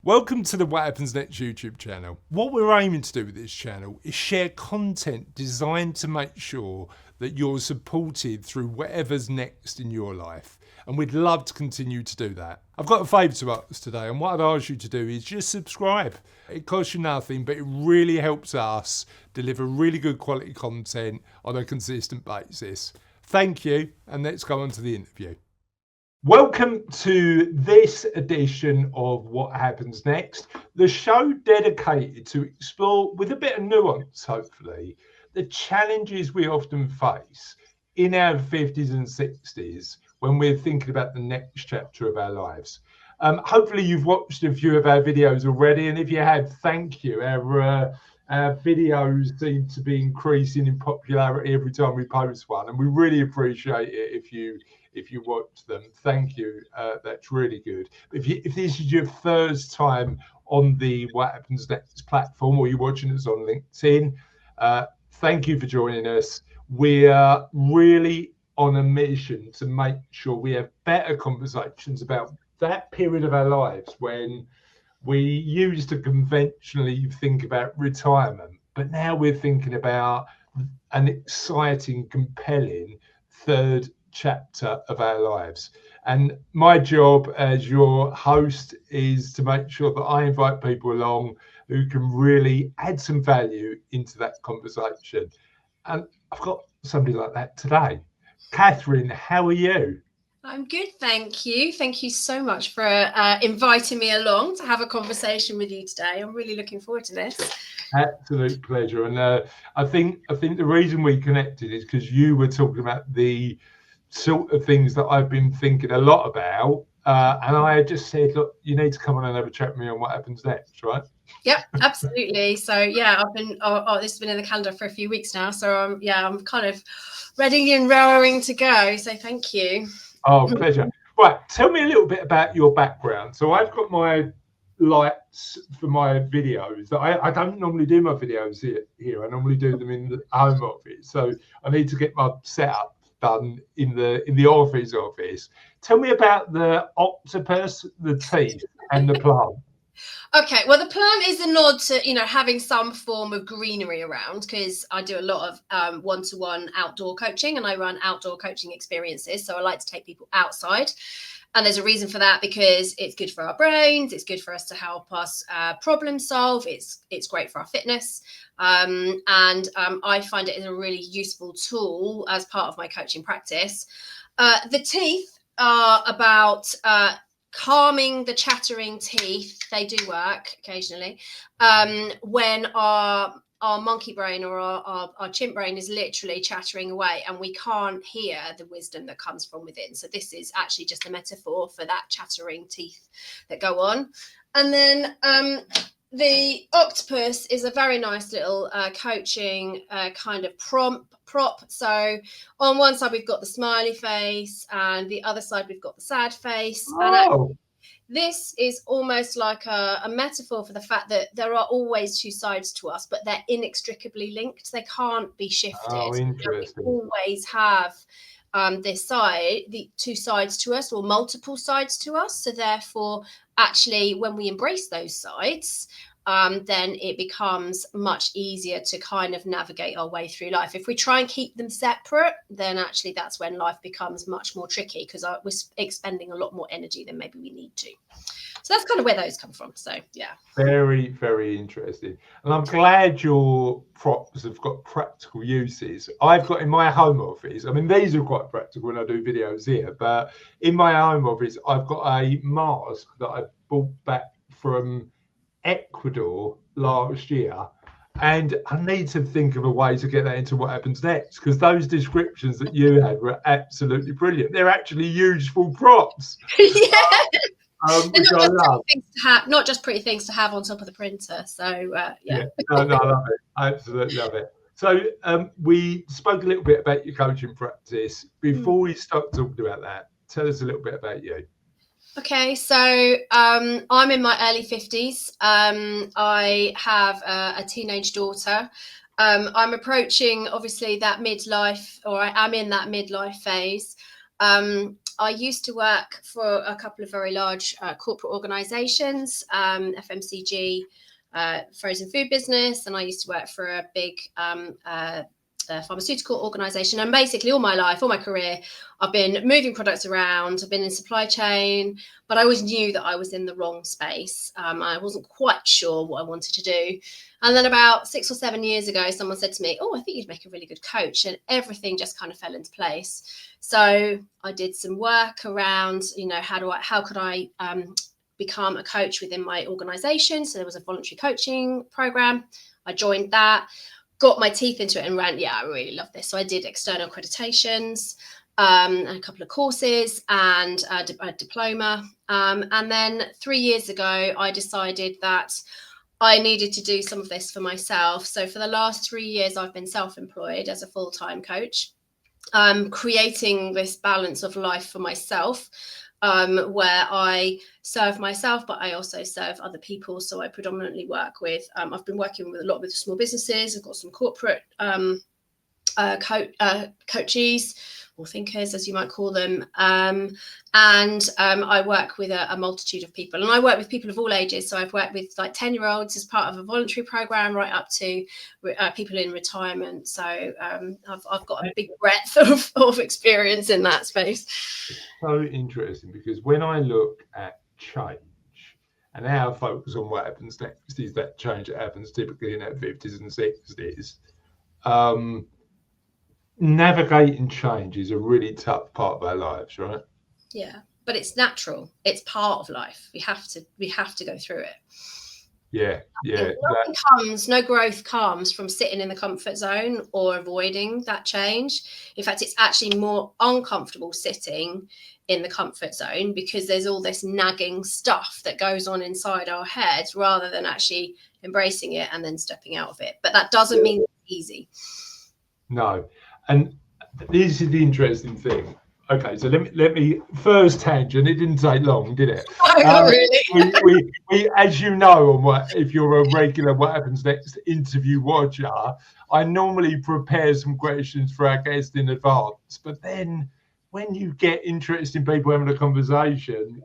Welcome to the What Happens Next YouTube channel. What we're aiming to do with this channel is share content designed to make sure that you're supported through whatever's next in your life. And we'd love to continue to do that. I've got a favour to ask today, and what I'd ask you to do is just subscribe. It costs you nothing, but it really helps us deliver really good quality content on a consistent basis. Thank you, and let's go on to the interview. Welcome to this edition of What Happens Next, the show dedicated to explore, with a bit of nuance hopefully, the challenges we often face in our 50s and 60s when we're thinking about the next chapter of our lives. Hopefully you've watched a few of our videos already, and if you have, thank you. Our videos seem to be increasing in popularity every time we post one, and we really appreciate it if you watch them. Thank you. That's really good. If this is your first time on the What Happens Next platform, or you're watching us on LinkedIn, thank you for joining us. We are really on a mission to make sure we have better conversations about that period of our lives when we used to conventionally think about retirement, but now we're thinking about an exciting, compelling third chapter of our lives. And my job as your host is to make sure that I invite people along who can really add some value into that conversation. And I've got somebody like that today. Katherine, how are you? I'm good, thank you. Thank you so much for inviting me along to have a conversation with you today. I'm really looking forward to this. Absolute pleasure. And I think the reason we connected is because you were talking about the sort of things that I've been thinking a lot about. And I just said, look, you need to come on and have a chat with me on what happens next, right? Yep, absolutely. So yeah, I've been, this has been in the calendar for a few weeks now. So I'm kind of ready and raring to go. So thank you. Oh, pleasure. Right, tell me a little bit about your background. So I've got my lights for my videos. I don't normally do my videos here. I normally do them in the home office. So I need to get my setup done in the office. Tell me about the octopus, the teeth, and the plant. Okay, well, the plant is a nod to, having some form of greenery around, because I do a lot of one-to-one outdoor coaching, and I run outdoor coaching experiences. So I like to take people outside. And there's a reason for that, because it's good for our brains. It's good for us to help us problem solve. It's great for our fitness. And I find it is a really useful tool as part of my coaching practice. The teeth are about calming the chattering teeth. They do work occasionally when our monkey brain or our chimp brain is literally chattering away and we can't hear the wisdom that comes from within. So this is actually just a metaphor for that chattering teeth that go on. And then the octopus is a very nice little coaching kind of prop. So on one side we've got the smiley face, and the other side we've got the sad face. Oh. And this is almost like a metaphor for the fact that there are always two sides to us, but they're inextricably linked. They can't be shifted. Oh, interesting. We always have the two sides to us, or multiple sides to us. So therefore, actually, when we embrace those sides, then it becomes much easier to kind of navigate our way through life. If we try and keep them separate, then actually that's when life becomes much more tricky, because we're expending a lot more energy than maybe we need to. So that's kind of where those come from. So yeah. Very, very interesting. And I'm glad your props have got practical uses. I've got in my home office, I mean, these are quite practical when I do videos here, but in my home office, I've got a mask that I bought back from Ecuador last year, and I need to think of a way to get that into what happens next, because those descriptions that you had were absolutely brilliant. They're actually useful props. Yeah. Which I love. Not just pretty things to have on top of the printer. So yeah. No, I love it. I absolutely love it. So we spoke a little bit about your coaching practice. Before we start talking about that, tell us a little bit about you. Okay, so I'm in my early 50s. I have a teenage daughter. I'm approaching, obviously, that midlife, or I am in that midlife phase. I used to work for a couple of very large corporate organizations, FMCG, frozen food business, and I used to work for a big pharmaceutical organization. And basically all my life, all my career, I've been moving products around, I've been in supply chain, but I always knew that I was in the wrong space. I wasn't quite sure what I wanted to do. And then about 6 or 7 years ago, someone said to me, oh, I think you'd make a really good coach. And everything just kind of fell into place. So I did some work around, how could I become a coach within my organization? So there was a voluntary coaching program. I joined that, got my teeth into it and ran, I really love this. So I did external accreditations, and a couple of courses and a diploma. And then 3 years ago, I decided that I needed to do some of this for myself. So for the last 3 years, I've been self-employed as a full-time coach, creating this balance of life for myself, where I serve myself, but I also serve other people. So I predominantly work with, I've been working with a lot with small businesses. I've got some corporate coaches or thinkers, as you might call them. And I work with a multitude of people, and I work with people of all ages. So I've worked with like 10-year-olds as part of a voluntary program, right up to people in retirement. So I've got a big breadth of experience in that space. So interesting, because when I look at change and our focus on what happens next is that change that happens typically in our 50s and 60s. Navigating change is a really tough part of our lives, right? Yeah, but it's natural. It's part of life. We have to go through it. Yeah. No growth comes from sitting in the comfort zone or avoiding that change. In fact, it's actually more uncomfortable sitting in the comfort zone because there's all this nagging stuff that goes on inside our heads rather than actually embracing it and then stepping out of it. But that doesn't mean it's easy. No. And this is the interesting thing. Okay, so let me first tangent. It didn't take long, did it? Not really. we, as you know, if you're a regular What Happens Next interview watcher, I normally prepare some questions for our guests in advance. But then when you get interesting people having a conversation,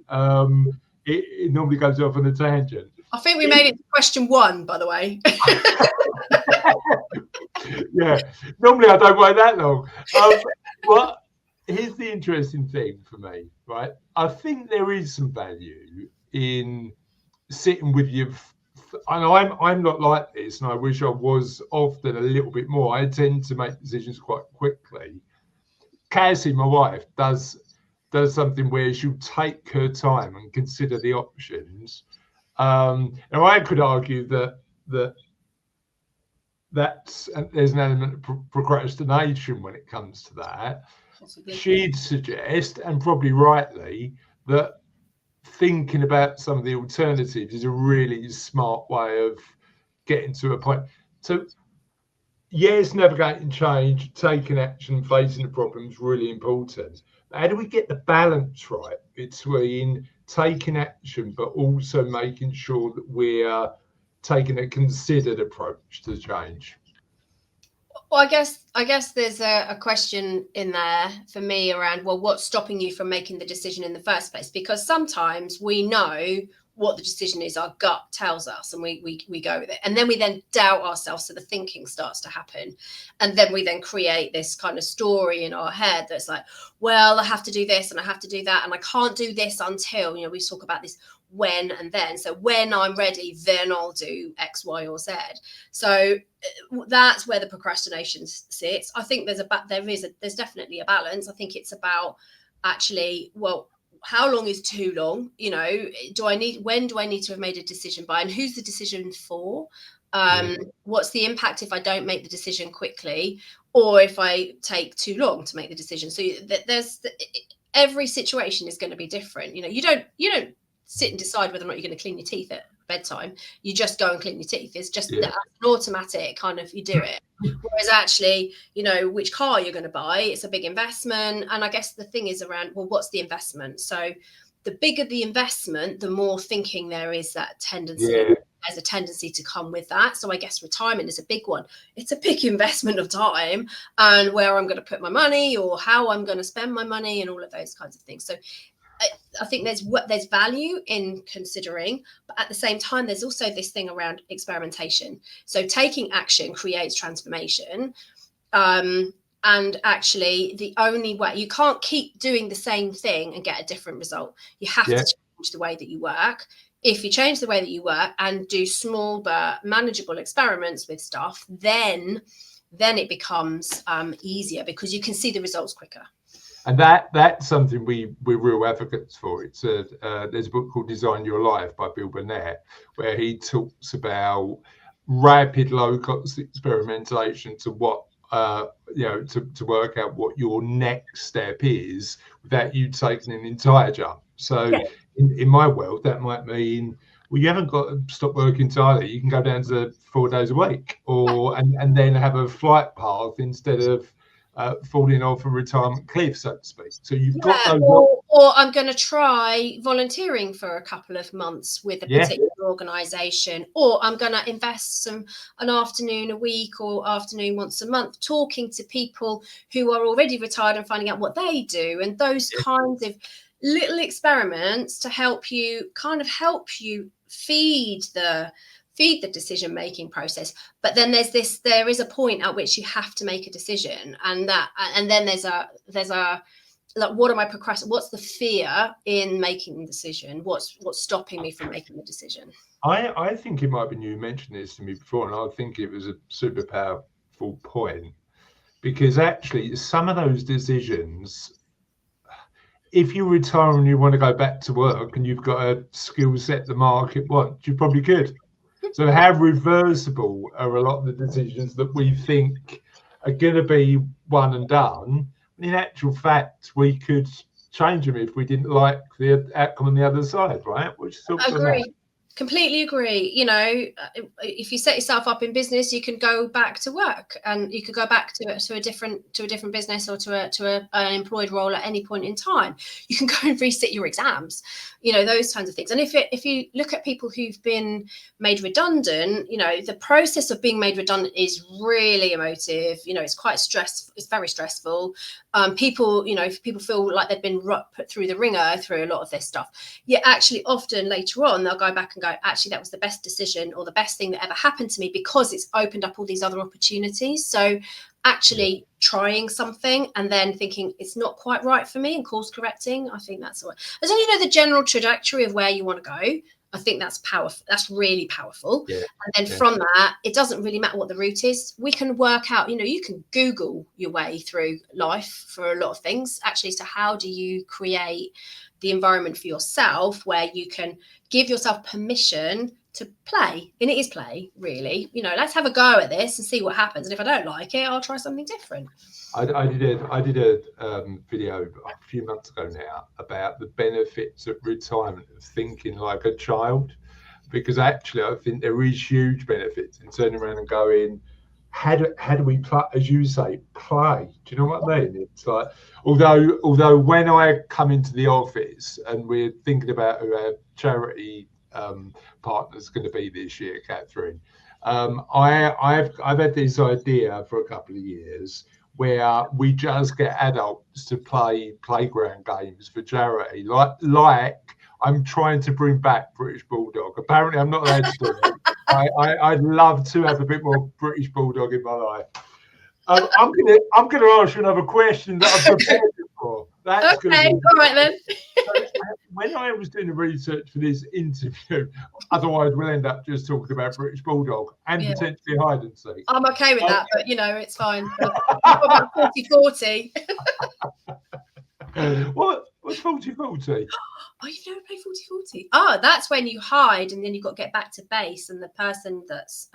it normally goes off on a tangent. I think we made it to question 1, by the way. Yeah, normally I don't wait that long. But here's the interesting thing for me, right? I think there is some value in sitting with you. And I'm not like this, and I wish I was often a little bit more. I tend to make decisions quite quickly. Cassie, my wife, does something where she'll take her time and consider the options. And I could argue that there's an element of procrastination when it comes to that. She'd suggest, and probably rightly, that thinking about some of the alternatives is a really smart way of getting to a point. So yes, navigating change, taking action, facing the problem is really important. But how do we get the balance right between taking action but also making sure that we're taking a considered approach to change? Well, I guess there's a question in there for me around, well, what's stopping you from making the decision in the first place? Because sometimes we know what the decision is, our gut tells us, and we go with it, and then we doubt ourselves, so the thinking starts to happen, and then we then create this kind of story in our head that's like, well, I have to do this and I have to do that, and I can't do this until, we talk about this when and then. So when I'm ready, then I'll do X, Y, or Z. So that's where the procrastination sits. I think there's definitely a balance. I think it's about actually, well, how long is too long? When do I need to have made a decision by, and who's the decision for? What's the impact if I don't make the decision quickly, or if I take too long to make the decision? So every situation is going to be different. You don't sit and decide whether or not you're going to clean your teeth at bedtime. You just go and clean your teeth. It's just an automatic kind of, you do it. Whereas actually, which car you're going to buy, it's a big investment. And I guess the thing is around, well, what's the investment? So the bigger the investment, the more thinking there is that tendency there's a tendency to come with that. So I guess retirement is a big one. It's a big investment of time and where I'm going to put my money or how I'm going to spend my money and all of those kinds of things. So I think there's value in considering, but at the same time, there's also this thing around experimentation. So taking action creates transformation. And actually, the only way, you can't keep doing the same thing and get a different result. You have to change the way that you work. If you change the way that you work and do small but manageable experiments with stuff, then it becomes easier because you can see the results quicker. And that's something we're real advocates for. It's there's a book called Design Your Life by Bill Burnett, where he talks about rapid low cost experimentation to what to work out what your next step is without you taking an entire jump. So in my world, that might mean, well, you haven't got to stop working entirely. You can go down to 4 days a week, or and then have a flight path instead of falling off a retirement cliff, so to speak. So you've got those. Or I'm going to try volunteering for a couple of months with a particular organisation, or I'm going to invest an afternoon a week or afternoon once a month talking to people who are already retired and finding out what they do, and those kinds of little experiments to help you feed the decision-making process. But then there is a point at which you have to make a decision, and then there's a like, what am I procrastinating? What's the fear in making the decision? What's stopping me from making the decision? I think it might have been you mentioned this to me before, and I think it was a super powerful point, because actually some of those decisions, if you retire and you want to go back to work and you've got a skill set the market wants, you probably could. So how reversible are a lot of the decisions that we think are going to be one and done? In actual fact, we could change them if we didn't like the outcome on the other side, right? Which I agree. Completely agree. You know, if you set yourself up in business, you can go back to work, and you could go back to a different business or to an employed role at any point in time. You can go and resit your exams, you know, those kinds of things. And if you look at people who've been made redundant, you know, the process of being made redundant is really emotive. You know, it's quite stressful. It's very stressful. People feel like they've been put through the ringer through a lot of this stuff. Yet actually often later on, they'll go back and go, actually, that was the best decision or the best thing that ever happened to me because it's opened up all these other opportunities. So actually trying something and then thinking it's not quite right for me and course correcting, I think that's what, as long as you know the general trajectory of where you want to go, I think that's powerful. That's really powerful. And then from that, it doesn't really matter what the route is. We can work out, you know, you can Google your way through life for a lot of things, actually. So how do you create the environment for yourself where you can give yourself permission to play? And it is play, really. You know, let's have a go at this and see what happens. And if I don't like it, I'll try something different. I did a video a few months ago now about the benefits of retirement of thinking like a child, because actually I think there is huge benefits in turning around and going, how do we play, as you say, play? Do you know what I mean? It's like, although when I come into the office and we're thinking about who our charity partner's going to be this year, Katherine, I've had this idea for a couple of years where we just get adults to play playground games for charity, like I'm trying to bring back British Bulldog. Apparently, I'm not allowed to do it. I'd love to have a bit more British Bulldog in my life. I'm gonna ask you another question that I've prepared for. That's okay, all right then. When I was doing the research for this interview, otherwise we'll end up just talking about British Bulldog and potentially hide and seek. I'm okay with that, but you know, it's fine. About 40-40. What's 40-40? Oh, you've never played 40-40? Oh, that's when you hide and then you've got to get back to base, and the person that's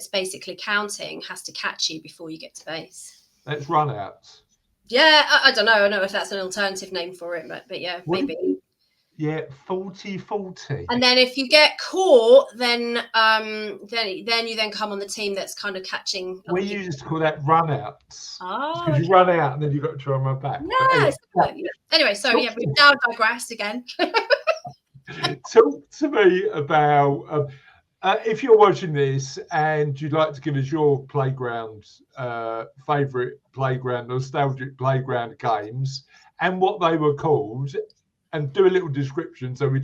basically counting has to catch you before you get to base. That's runouts. Yeah, I don't know. I don't know if that's an alternative name for it, but yeah, maybe. Yeah, 40-40. And then if you get caught, then you then come on the team that's kind of catching. We used to call that runouts. Oh, because you run out and then you've got to try and run back. Anyway, so yeah, we've now digressed again. Talk to me about If you're watching this and you'd like to give us your playground, favourite playground, nostalgic playground games, and what they were called, and do a little description so we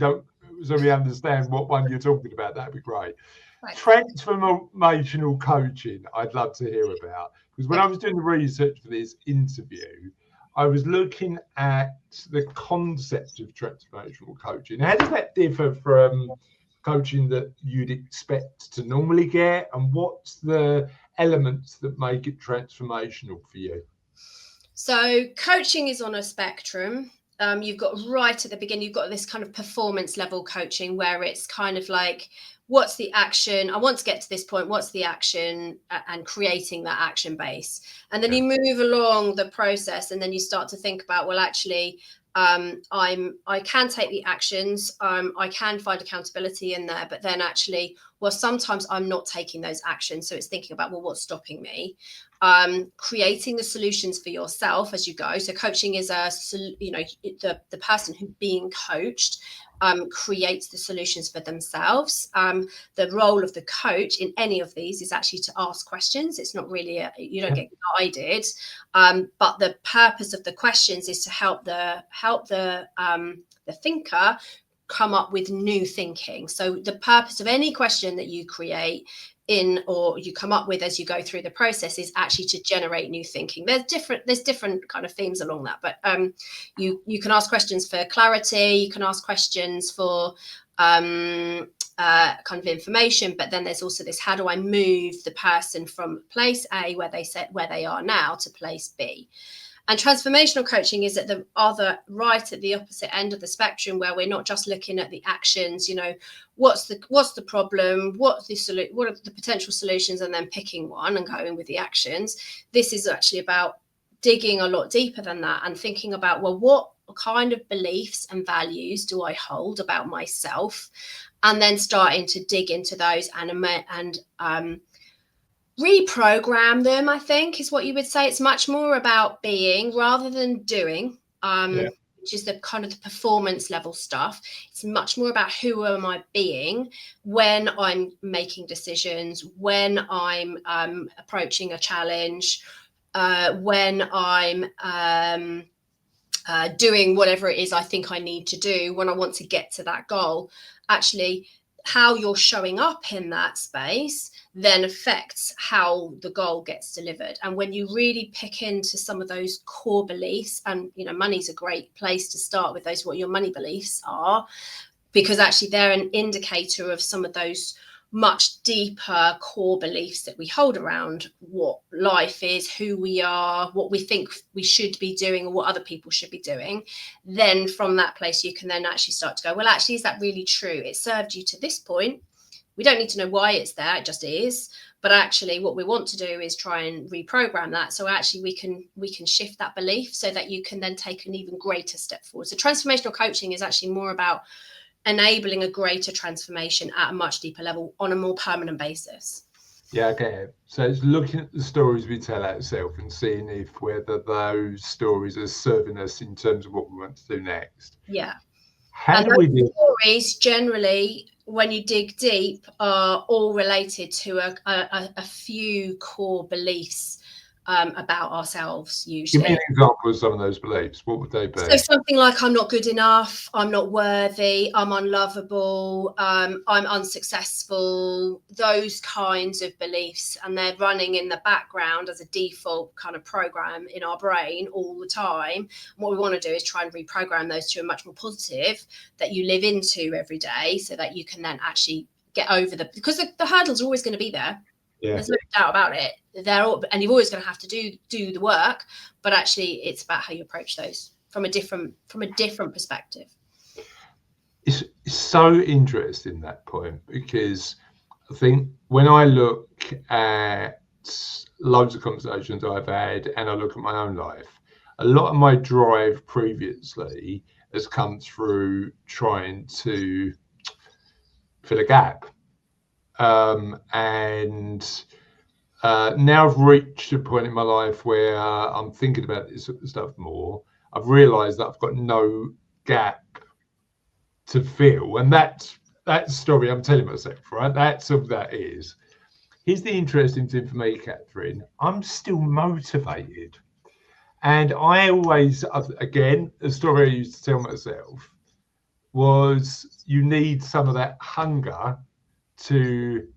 understand what one you're talking about, that'd be great. Right. Transformational coaching, I'd love to hear about, because when I was doing the research for this interview, I was looking at the concept of transformational coaching. How does that differ from coaching that you'd expect to normally get, and what's the elements that make it transformational for you? So coaching is on a spectrum. You've got right at the beginning, you've got this kind of performance level coaching where it's kind of like, what's the action? I want to get to this point. What's the action? And creating that action base. And then you move along the process, and then you start to think about, well, actually, I can take the actions. I can find accountability in there, but then actually, well, sometimes I'm not taking those actions. So it's thinking about, well, what's stopping me? Creating the solutions for yourself as you go. So coaching is the person who's being coached creates the solutions for themselves. The role of the coach in any of these is actually to ask questions. It's not really you don't get guided, but the purpose of the questions is to help the thinker come up with new thinking. So the purpose of any question that you create or you come up with as you go through the process is actually to generate new thinking. There's different kind of themes along that, but you can ask questions for clarity, you can ask questions for kind of information, but then there's also this: how do I move the person from place A, where they are now, to place B? And transformational coaching is at the right at the opposite end of the spectrum, where we're not just looking at the actions, what's the problem, what are the potential solutions, and then picking one and going with the actions. This is actually about digging a lot deeper than that and thinking about, well, what kind of beliefs and values do I hold about myself? And then starting to dig into those and reprogram them, I think, is what you would say. It's much more about being rather than doing, which is the kind of the performance level stuff. It's much more about who am I being when I'm making decisions, when I'm approaching a challenge, when I'm doing whatever it is I think I need to do when I want to get to that goal. Actually, how you're showing up in that space then affects how the goal gets delivered. And when you really pick into some of those core beliefs, and money's a great place to start with those, what your money beliefs are, because actually they're an indicator of some of those much deeper core beliefs that we hold around what life is, who we are, what we think we should be doing, or what other people should be doing. Then from that place, you can then actually start to go, well, actually, is that really true? It served you to this point. We don't need to know why it's there, it just is. But actually what we want to do is try and reprogram that. So actually we can shift that belief so that you can then take an even greater step forward. So transformational coaching is actually more about enabling a greater transformation at a much deeper level on a more permanent basis. Yeah, okay. So it's looking at the stories we tell ourselves and seeing whether those stories are serving us in terms of what we want to do next. Yeah. How do we do stories generally, when you dig deep, are all related to a few core beliefs about ourselves, usually. Give me an example of some of those beliefs. What would they be? So something like, I'm not good enough, I'm not worthy, I'm unlovable, I'm unsuccessful, those kinds of beliefs. And they're running in the background as a default kind of program in our brain all the time. And what we want to do is try and reprogram those to a much more positive that you live into every day, so that you can then actually get over because the hurdles are always going to be there. Yeah. There's no doubt about it. And you're always going to have to do the work, but actually it's about how you approach those from a different perspective. It's so interesting, that point, because I think when I look at loads of conversations I've had and I look at my own life, a lot of my drive previously has come through trying to fill a gap. Now I've reached a point in my life where I'm thinking about this stuff more. I've realised that I've got no gap to fill, and that's That's the story I'm telling myself, right? That's all that is. Here's the interesting thing for me, Katherine. I'm still motivated. And I always, again, the story I used to tell myself was you need some of that hunger to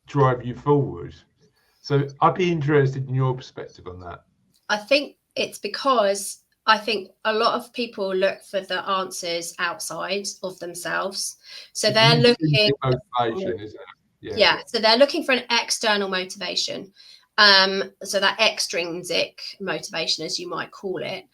drive you forward. So I'd be interested in your perspective on that. I think it's because I think a lot of people look for the answers outside of themselves. So they're looking Motivation, isn't it? Yeah. So they're looking for an external motivation. So that extrinsic motivation, as you might call it.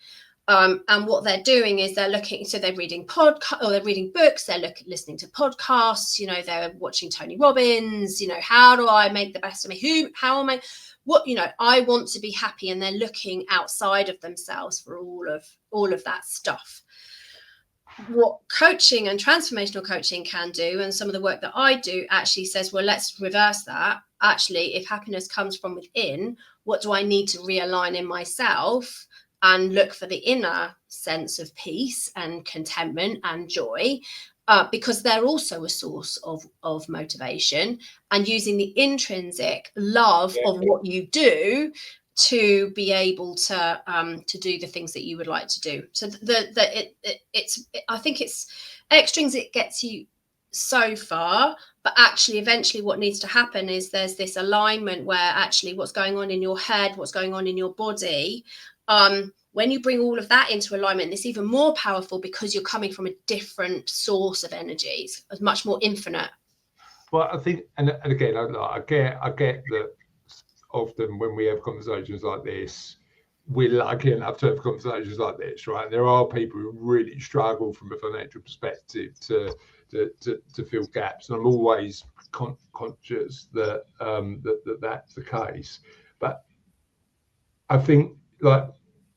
And what they're doing is they're looking, so they're reading podcasts, or they're reading books, they're listening to podcasts, they're watching Tony Robbins, how do I make the best of me? How am I, I want to be happy, and they're looking outside of themselves for all of that stuff. What coaching and transformational coaching can do, and some of the work that I do actually says, well, let's reverse that. Actually, if happiness comes from within, what do I need to realign in myself? And look for the inner sense of peace and contentment and joy, because they're also a source of motivation, and using the intrinsic love of what you do to be able to do the things that you would like to do. So I think it's extrinsic gets you so far, but actually eventually what needs to happen is there's this alignment where actually what's going on in your head, what's going on in your body, when you bring all of that into alignment, it's even more powerful because you're coming from a different source of energies, much more infinite. Well, I think, and again, I get that often when we have conversations like this, we're lucky enough to have conversations like this, right? And there are people who really struggle from a financial perspective to fill gaps, and I'm always conscious that that's the case. But I think, like,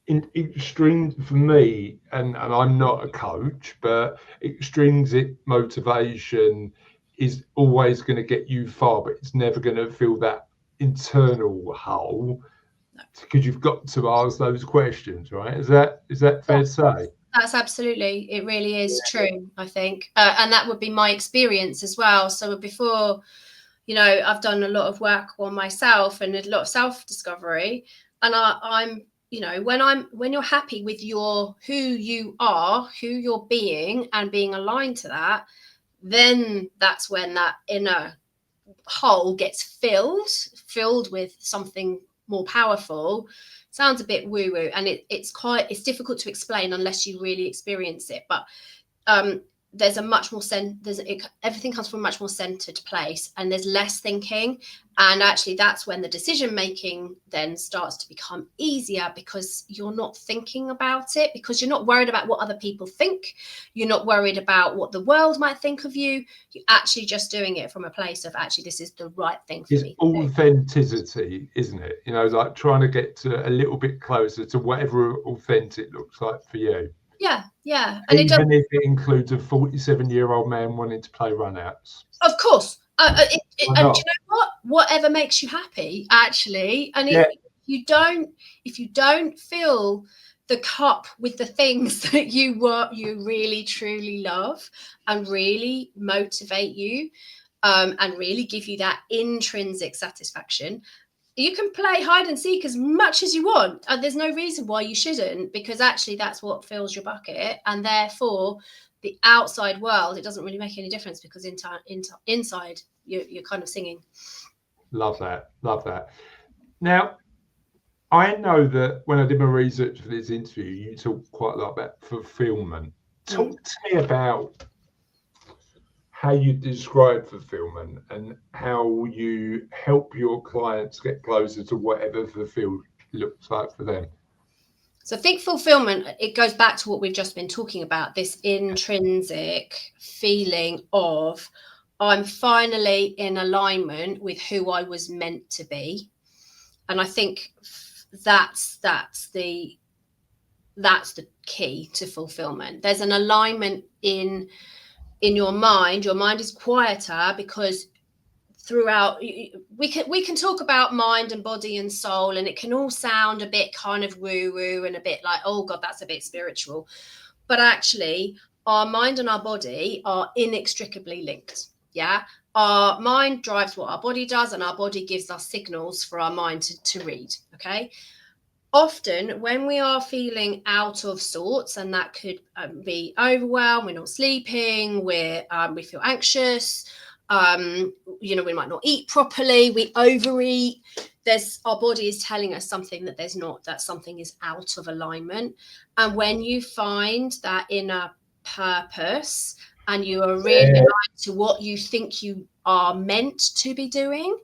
in extreme for me, and I'm not a coach, but extrinsic motivation is always going to get you far, but it's never going to fill that internal hole, because you've got to ask those questions, right? Is that fair to say? That's absolutely, it really is true, I think. And that would be my experience as well. So before, I've done a lot of work on myself and a lot of self-discovery. And I'm, when you're happy with who you are, who you're being, and being aligned to that, then that's when that inner hole gets filled with something more powerful. Sounds a bit woo-woo, and it's difficult to explain unless you really experience it. But there's a much more everything comes from a much more centered place, and there's less thinking, and actually that's when the decision making then starts to become easier, because you're not thinking about it, because you're not worried about what other people think, you're not worried about what the world might think of you. You're actually just doing it from a place of, actually, this is the right thing for me. Authenticity, isn't it? Like trying to get to a little bit closer to whatever authentic looks like for you. Yeah. And even if it includes a 47-year-old man wanting to play runouts. Of course. And do you know what? Whatever makes you happy, actually. And if you don't fill the cup with the things that you really truly love and really motivate you, and really give you that intrinsic satisfaction, you can play hide and seek as much as you want. There's no reason why you shouldn't, because actually that's what fills your bucket. And therefore, the outside world, it doesn't really make any difference, because inside you're kind of singing. Love that. Now, I know that when I did my research for this interview, you talk quite a lot about fulfillment. Talk to me about how you describe fulfillment and how you help your clients get closer to whatever fulfilled looks like for them. So I think fulfillment, it goes back to what we've just been talking about, this intrinsic feeling of, I'm finally in alignment with who I was meant to be. And I think that's the key to fulfillment. There's an alignment in your mind. Your mind is quieter, because throughout we can talk about mind and body and soul, and it can all sound a bit kind of woo-woo and a bit like, oh God, that's a bit spiritual. But actually, our mind and our body are inextricably linked. Yeah. Our mind drives what our body does, and our body gives us signals for our mind to read. Okay. Often when we are feeling out of sorts, and that could be overwhelmed, we're not sleeping, we feel anxious, we might not eat properly, we overeat, our body is telling us something that something is out of alignment. And when you find that inner purpose and you are really aligned to what you think you are meant to be doing,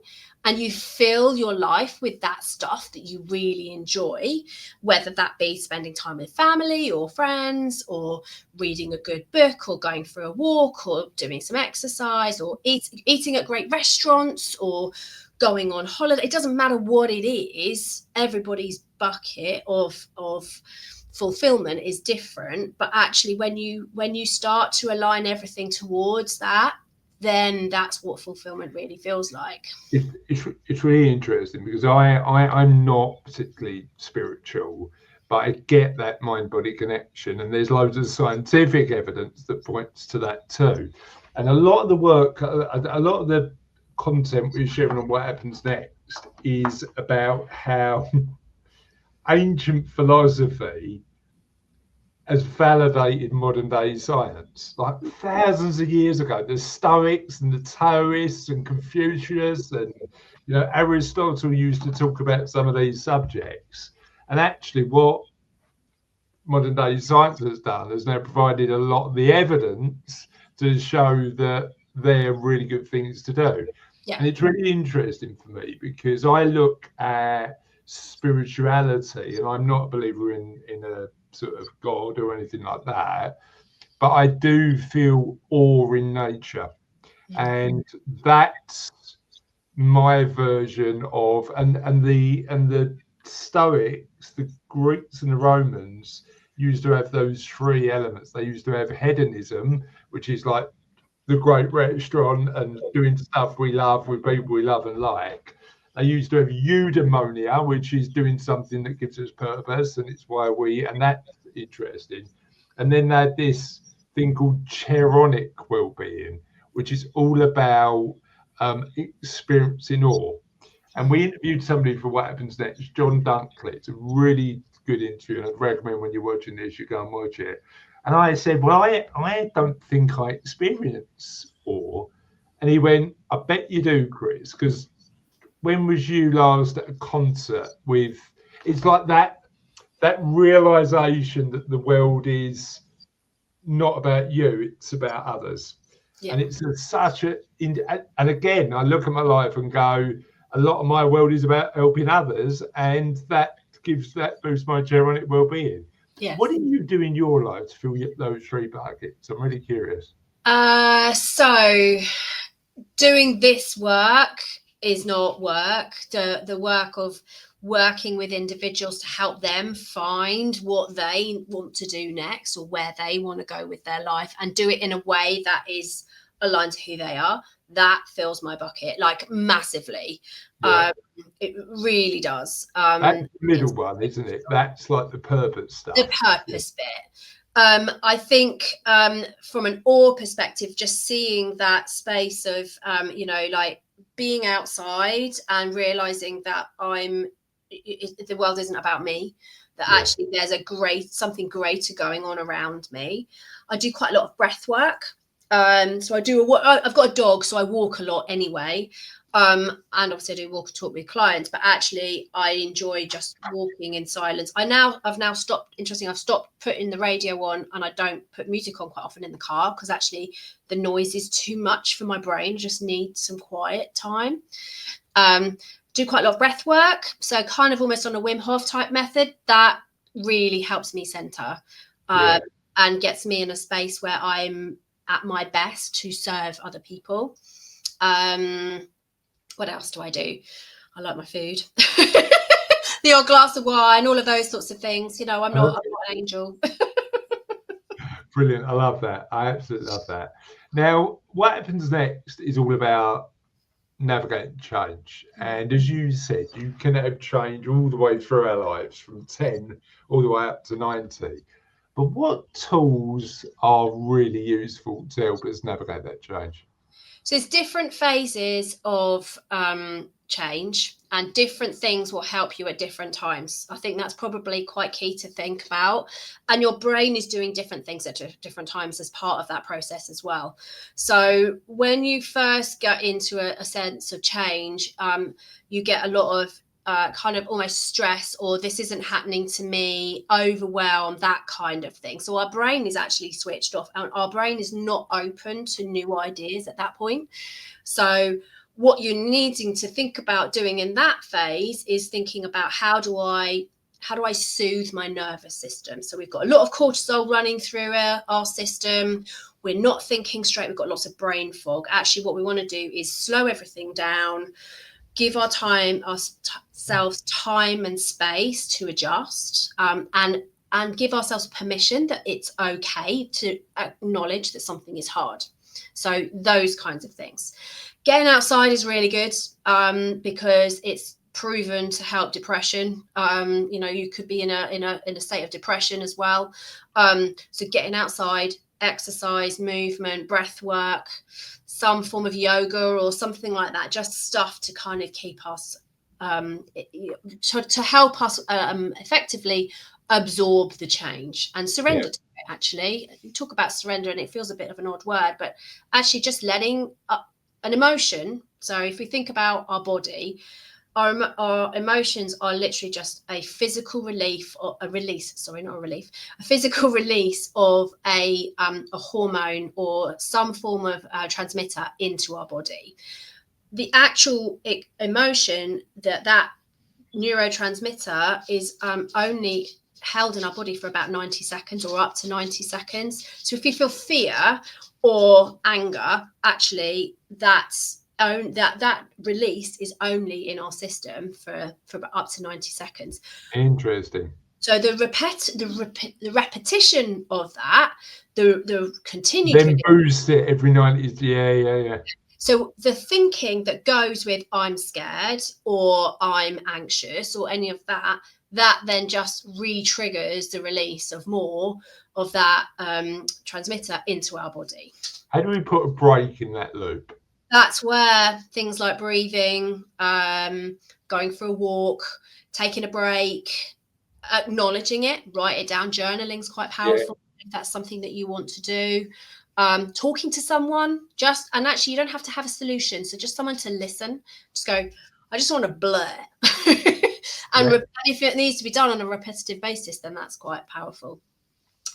and you fill your life with that stuff that you really enjoy, whether that be spending time with family or friends, or reading a good book, or going for a walk, or doing some exercise, or eating at great restaurants, or going on holiday. It doesn't matter what it is. Everybody's bucket of fulfillment is different. But actually, when you start to align everything towards that, then that's what fulfillment really feels like. It's really interesting, because I'm not particularly spiritual, but I get that mind-body connection, and there's loads of scientific evidence that points to that too. And a lot of the work, a lot of the content we're sharing on What Happens Next is about how ancient philosophy has validated modern day science. Like thousands of years ago, the Stoics and the Taoists and Confucius and Aristotle used to talk about some of these subjects. And actually what modern day science has done is now provided a lot of the evidence to show that they're really good things to do. Yeah. And it's really interesting for me, because I look at spirituality, and I'm not a believer in a sort of God or anything like that, but I do feel awe in nature. And that's my version of, and the Stoics, the Greeks and the Romans used to have those three elements. They used to have hedonism, which is like the great restaurant and doing stuff we love with people we love and like. They used to have eudaimonia, which is doing something that gives us purpose, and it's why and that's interesting. And then they had this thing called Cheronic well-being, which is all about experiencing awe. And we interviewed somebody for What Happens Next, John Dunkley. It's a really good interview, and I'd recommend when you're watching this, you go and watch it. And I said, well, I don't think I experience awe. And he went, I bet you do, Chris, because when was you last at a concert with, it's like that realization that the world is not about you, it's about others. Yeah. And it's and again, I look at my life and go, a lot of my world is about helping others, and that boosts my Cheronic well-being. Yes. What do you do in your life to fill those three buckets? I'm really curious. So doing this work is not work. The work of working with individuals to help them find what they want to do next, or where they want to go with their life, and do it in a way that is aligned to who they are, that fills my bucket like massively. Yeah. It really does. That's the middle one, isn't it? That's like the purpose stuff. The purpose bit. I think from an awe perspective, just seeing that space of like being outside and realizing that the world isn't about me, that actually there's something greater going on around me. I do quite a lot of breath work. So I've got a dog, so I walk a lot anyway. And obviously I do walk and talk with clients, but actually I enjoy just walking in silence. I've now stopped. Interesting. I've stopped putting the radio on, and I don't put music on quite often in the car, because actually the noise is too much for my brain. I just need some quiet time. Do quite a lot of breath work. So kind of almost on a Wim Hof type method that really helps me center, and gets me in a space where I'm at my best to serve other people. What else do I do? I like my food. The odd glass of wine, all of those sorts of things. I'm not an angel. Brilliant. I love that. I absolutely love that. Now, What Happens Next is all about navigating change. And as you said, you can have change all the way through our lives, from 10 all the way up to 90. But what tools are really useful to help us navigate that change? So there's different phases of change, and different things will help you at different times. I think that's probably quite key to think about. And your brain is doing different things at different times as part of that process as well. So when you first get into a sense of change, you get a lot of kind of almost stress, or this isn't happening to me, overwhelm, that kind of thing. So our brain is actually switched off, and our brain is not open to new ideas at that point. So what you're needing to think about doing in that phase is thinking about how do I soothe my nervous system. So we've got a lot of cortisol running through our system. We're not thinking straight. We've got lots of brain fog. Actually, what we want to do is slow everything down, give ourselves time and space to adjust, and give ourselves permission that it's okay to acknowledge that something is hard. So those kinds of things. Getting outside is really good, because it's proven to help depression. You could be in a state of depression as well. So getting outside, exercise, movement, breath work, some form of yoga or something like that, just stuff to kind of keep us, to help us effectively absorb the change and surrender to it. Actually, you talk about surrender and it feels a bit of an odd word, but actually just letting an emotion. So if we think about our body, our emotions are literally just a physical relief, or a physical release of a hormone or some form of transmitter into our body. The actual emotion, that neurotransmitter, is only held in our body for about 90 seconds or up to 90 seconds. So if you feel fear or anger, actually that release is only in our system for up to 90 seconds. Interesting. So the repetition of that, the continued then boost it every 90. Yeah. So the thinking that goes with I'm scared or I'm anxious or any of that then just re-triggers the release of more of that transmitter into our body. How do we put a break in that loop? That's where things like breathing, going for a walk, taking a break, acknowledging it, write it down. Journaling is quite powerful if that's something that you want to do. Talking to someone, and actually you don't have to have a solution. So just someone to listen, just go, I just want to blur. And if it needs to be done on a repetitive basis, then that's quite powerful.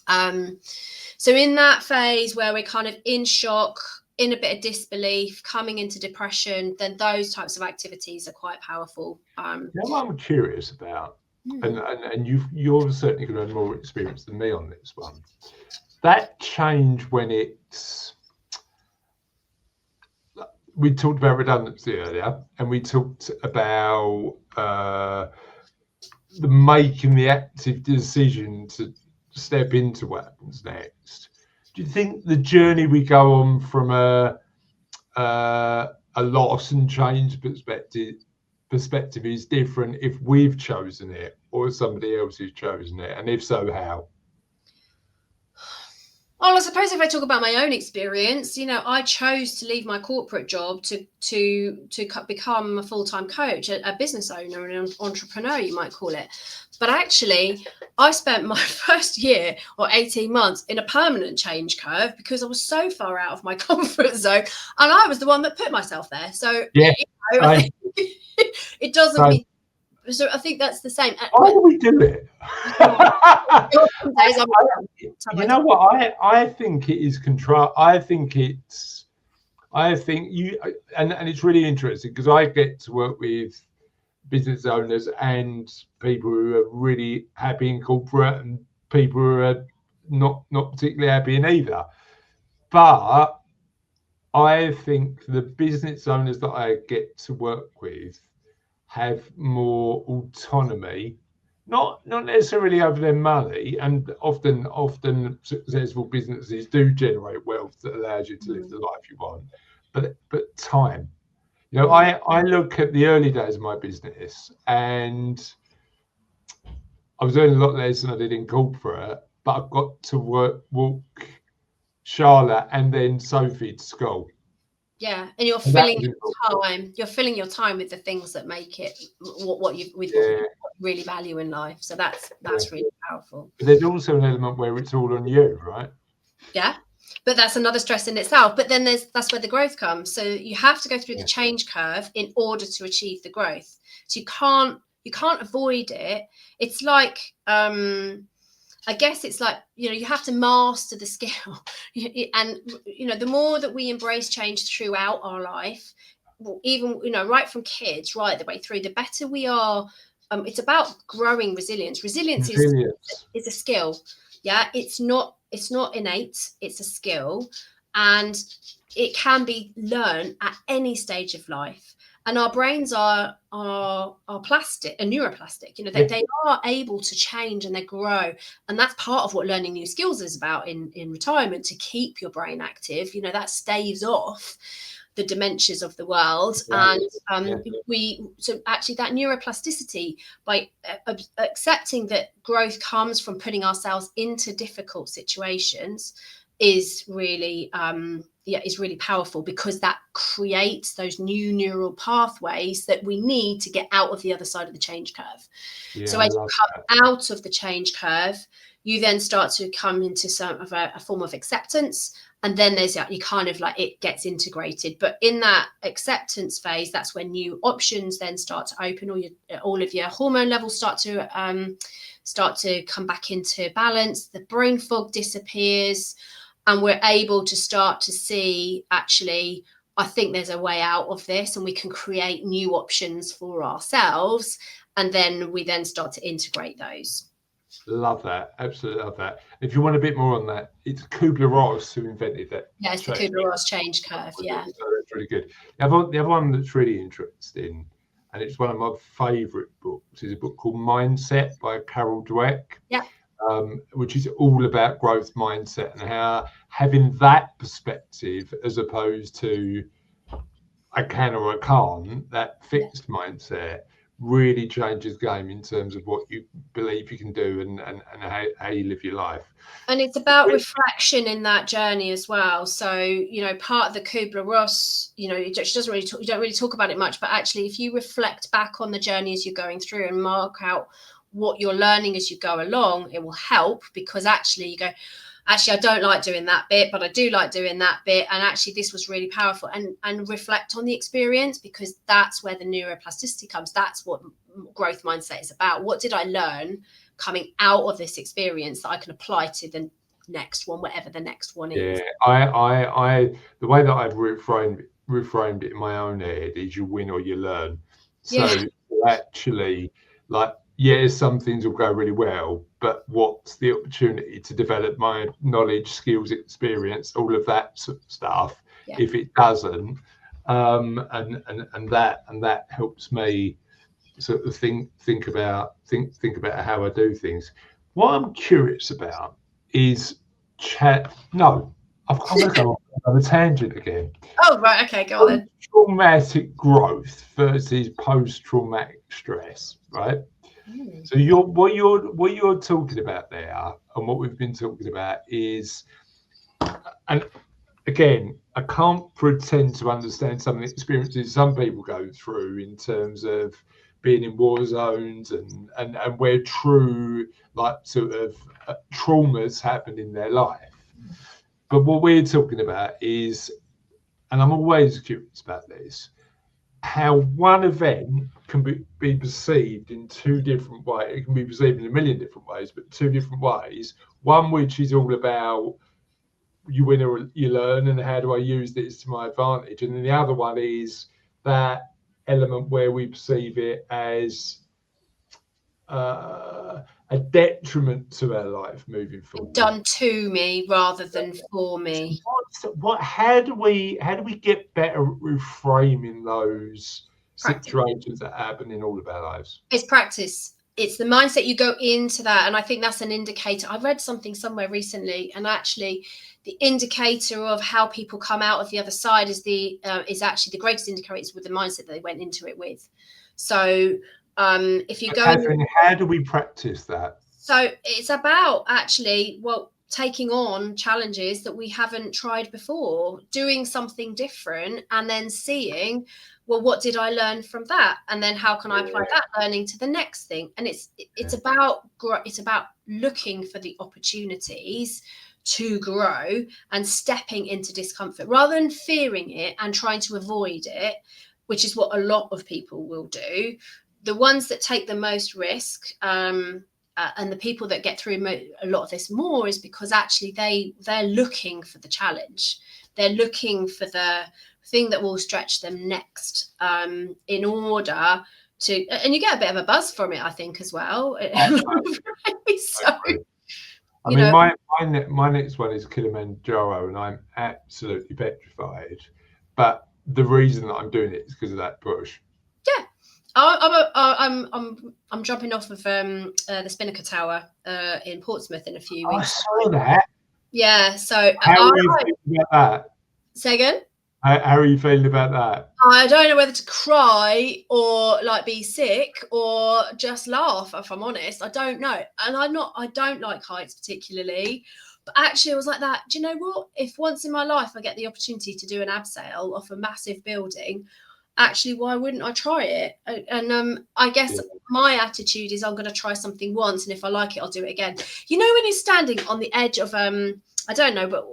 So in that phase where we're kind of in shock, in a bit of disbelief, coming into depression, then those types of activities are quite powerful. What I'm curious about, and you're certainly going to have more experience than me on this one, that change when we talked about redundancy earlier, and we talked about making the active decision to step into what happens next. Do you think the journey we go on from a loss and change perspective is different if we've chosen it or somebody else has chosen it, and if so, how? Well, I suppose if I talk about my own experience, I chose to leave my corporate job to become a full-time coach, a business owner, an entrepreneur, you might call it. But actually, I spent my first year or 18 months in a permanent change curve because I was so far out of my comfort zone, and I was the one that put myself there. So it doesn't mean. So I think that's the same. Why do we do it? You know what? I think it is control. I think you, and it's really interesting because I get to work with business owners and people who are really happy in corporate and people who are not particularly happy in either. But I think the business owners that I get to work with have more autonomy, not necessarily over their money, and often successful businesses do generate wealth that allows you to live the life you want, but time. I look at the early days of my business and I was earning a lot less than I did in corporate, but I've got to walk Charlotte and then Sophie to school. Yeah, and you're filling your time. You're filling your time with the things that make it what you really value in life. So that's really powerful. But there's also an element where it's all on you, right? Yeah, but that's another stress in itself. But then that's where the growth comes. So you have to go through the change curve in order to achieve the growth. So you can't avoid it. It's like I guess it's like, you have to master the skill. And, the more that we embrace change throughout our life, even, right from kids, right the way through, the better we are. It's about growing resilience. Resilience is a skill. Yeah, it's not innate. It's a skill. And it can be learned at any stage of life. And our brains are plastic and neuroplastic. They are able to change and they grow. And that's part of what learning new skills is about in retirement, to keep your brain active. That staves off the dementias of the world. And so actually that neuroplasticity, by accepting that growth comes from putting ourselves into difficult situations, is really is really powerful, because that creates those new neural pathways that we need to get out of the other side of the change curve. So as you come out of the change curve, you then start to come into some of a form of acceptance, and then there's you kind of like it gets integrated. But in that acceptance phase, that's when new options then start to open, all of your hormone levels start to come back into balance, the brain fog disappears, and we're able to start to see, actually, I think there's a way out of this, and we can create new options for ourselves. And then we then start to integrate those. Love that. Absolutely love that. If you want a bit more on that, it's Kubler-Ross who invented that. Yeah, it's the Kubler-Ross change curve. Yeah. So that's really good. The other one that's really interesting, and it's one of my favourite books, is a book called Mindset by Carol Dweck. Yeah. Which is all about growth mindset, and how having that perspective, as opposed to I can or I can't, that fixed mindset, really changes the game in terms of what you believe you can do and how you live your life. And it's about reflection in that journey as well. So, part of the Kubler-Ross, she doesn't really you don't really talk about it much, but actually, if you reflect back on the journey as you're going through and mark out what you're learning as you go along, it will help, because actually you go, actually, I don't like doing that bit, but I do like doing that bit. And actually, this was really powerful, and reflect on the experience, because that's where the neuroplasticity comes. That's what growth mindset is about. What did I learn coming out of this experience that I can apply to the next one, whatever the next one is? Yeah, I the way that I've reframed it in my own head is you win or you learn. So actually, like, some things will go really well, but what's the opportunity to develop my knowledge, skills, experience, all of that sort of stuff? Yeah. If it doesn't, and that helps me sort of think about how I do things. What I'm curious about is No, I'm going to go on a tangent again. Oh, right, okay, go on then. Traumatic growth versus post-traumatic stress, right? So what you're talking about there, and what we've been talking about is, and again, I can't pretend to understand some of the experiences some people go through in terms of being in war zones and where true, like, sort of traumas happen in their life. But what we're talking about is, and I'm always curious about this, how one event can be perceived in two different ways. It can be perceived in a million different ways, but two different ways. One which is all about you win or you learn, and how do I use this to my advantage? And then the other one is that element where we perceive it as a detriment to our life moving forward. Done to me rather than for me. How do we get better at reframing those situations that happen in all of our lives? It's practice. It's the mindset you go into that. And I think that's an indicator. I read something somewhere recently, and actually the indicator of how people come out of the other side is actually the greatest indicator with the mindset that they went into it with. So if you go, Katherine, how do we practice that? So it's about actually, well, taking on challenges that we haven't tried before, doing something different, and then seeing, well, what did I learn from that, and then how can I apply that learning to the next thing? And it's about looking for the opportunities to grow and stepping into discomfort rather than fearing it and trying to avoid it, which is what a lot of people will do. The ones that take the most risk, and the people that get through a lot of this more, is because actually they're looking for the challenge. They're looking for the thing that will stretch them next, in order to, and you get a bit of a buzz from it, I think, as well. So, I mean, my next one is Kilimanjaro, and I'm absolutely petrified. But the reason that I'm doing it is because of that push. Yeah. I'm jumping off of the Spinnaker Tower in Portsmouth in a few weeks. I saw that. Yeah. So how are you feeling about that? Say again. How are you feeling about that? I don't know whether to cry or like be sick or just laugh. If I'm honest, I don't know. And I don't like heights particularly. But actually, I was like that. Do you know what? If once in my life I get the opportunity to do an abseil off a massive building, actually, why wouldn't I try it? And I guess my attitude is I'm going to try something once, and if I like it, I'll do it again. You know, when you're standing on the edge of I don't know, but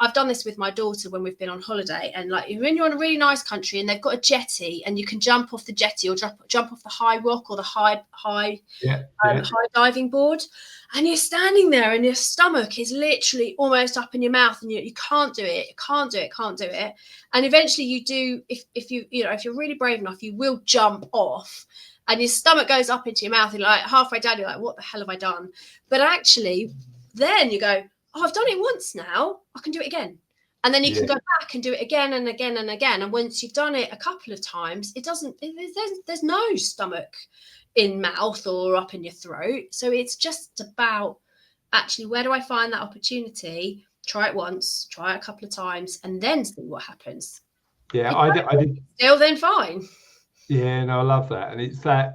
I've done this with my daughter when we've been on holiday, and like when you're on a really nice country and they've got a jetty and you can jump off the jetty or jump off the high rock or the high diving board, and you're standing there and your stomach is literally almost up in your mouth and you can't do it. And eventually you do, if you're really brave enough, you will jump off and your stomach goes up into your mouth and like halfway down, you're like, what the hell have I done? But actually then you go, oh, I've done it once now, I can do it again. And then you can go back and do it again and again and again. And once you've done it a couple of times, there's no stomach in mouth or up in your throat. So it's just about actually, where do I find that opportunity? Try it once, try it a couple of times, and then see what happens. Yeah, I did. Still then fine. Yeah, no, I love that. And it's that,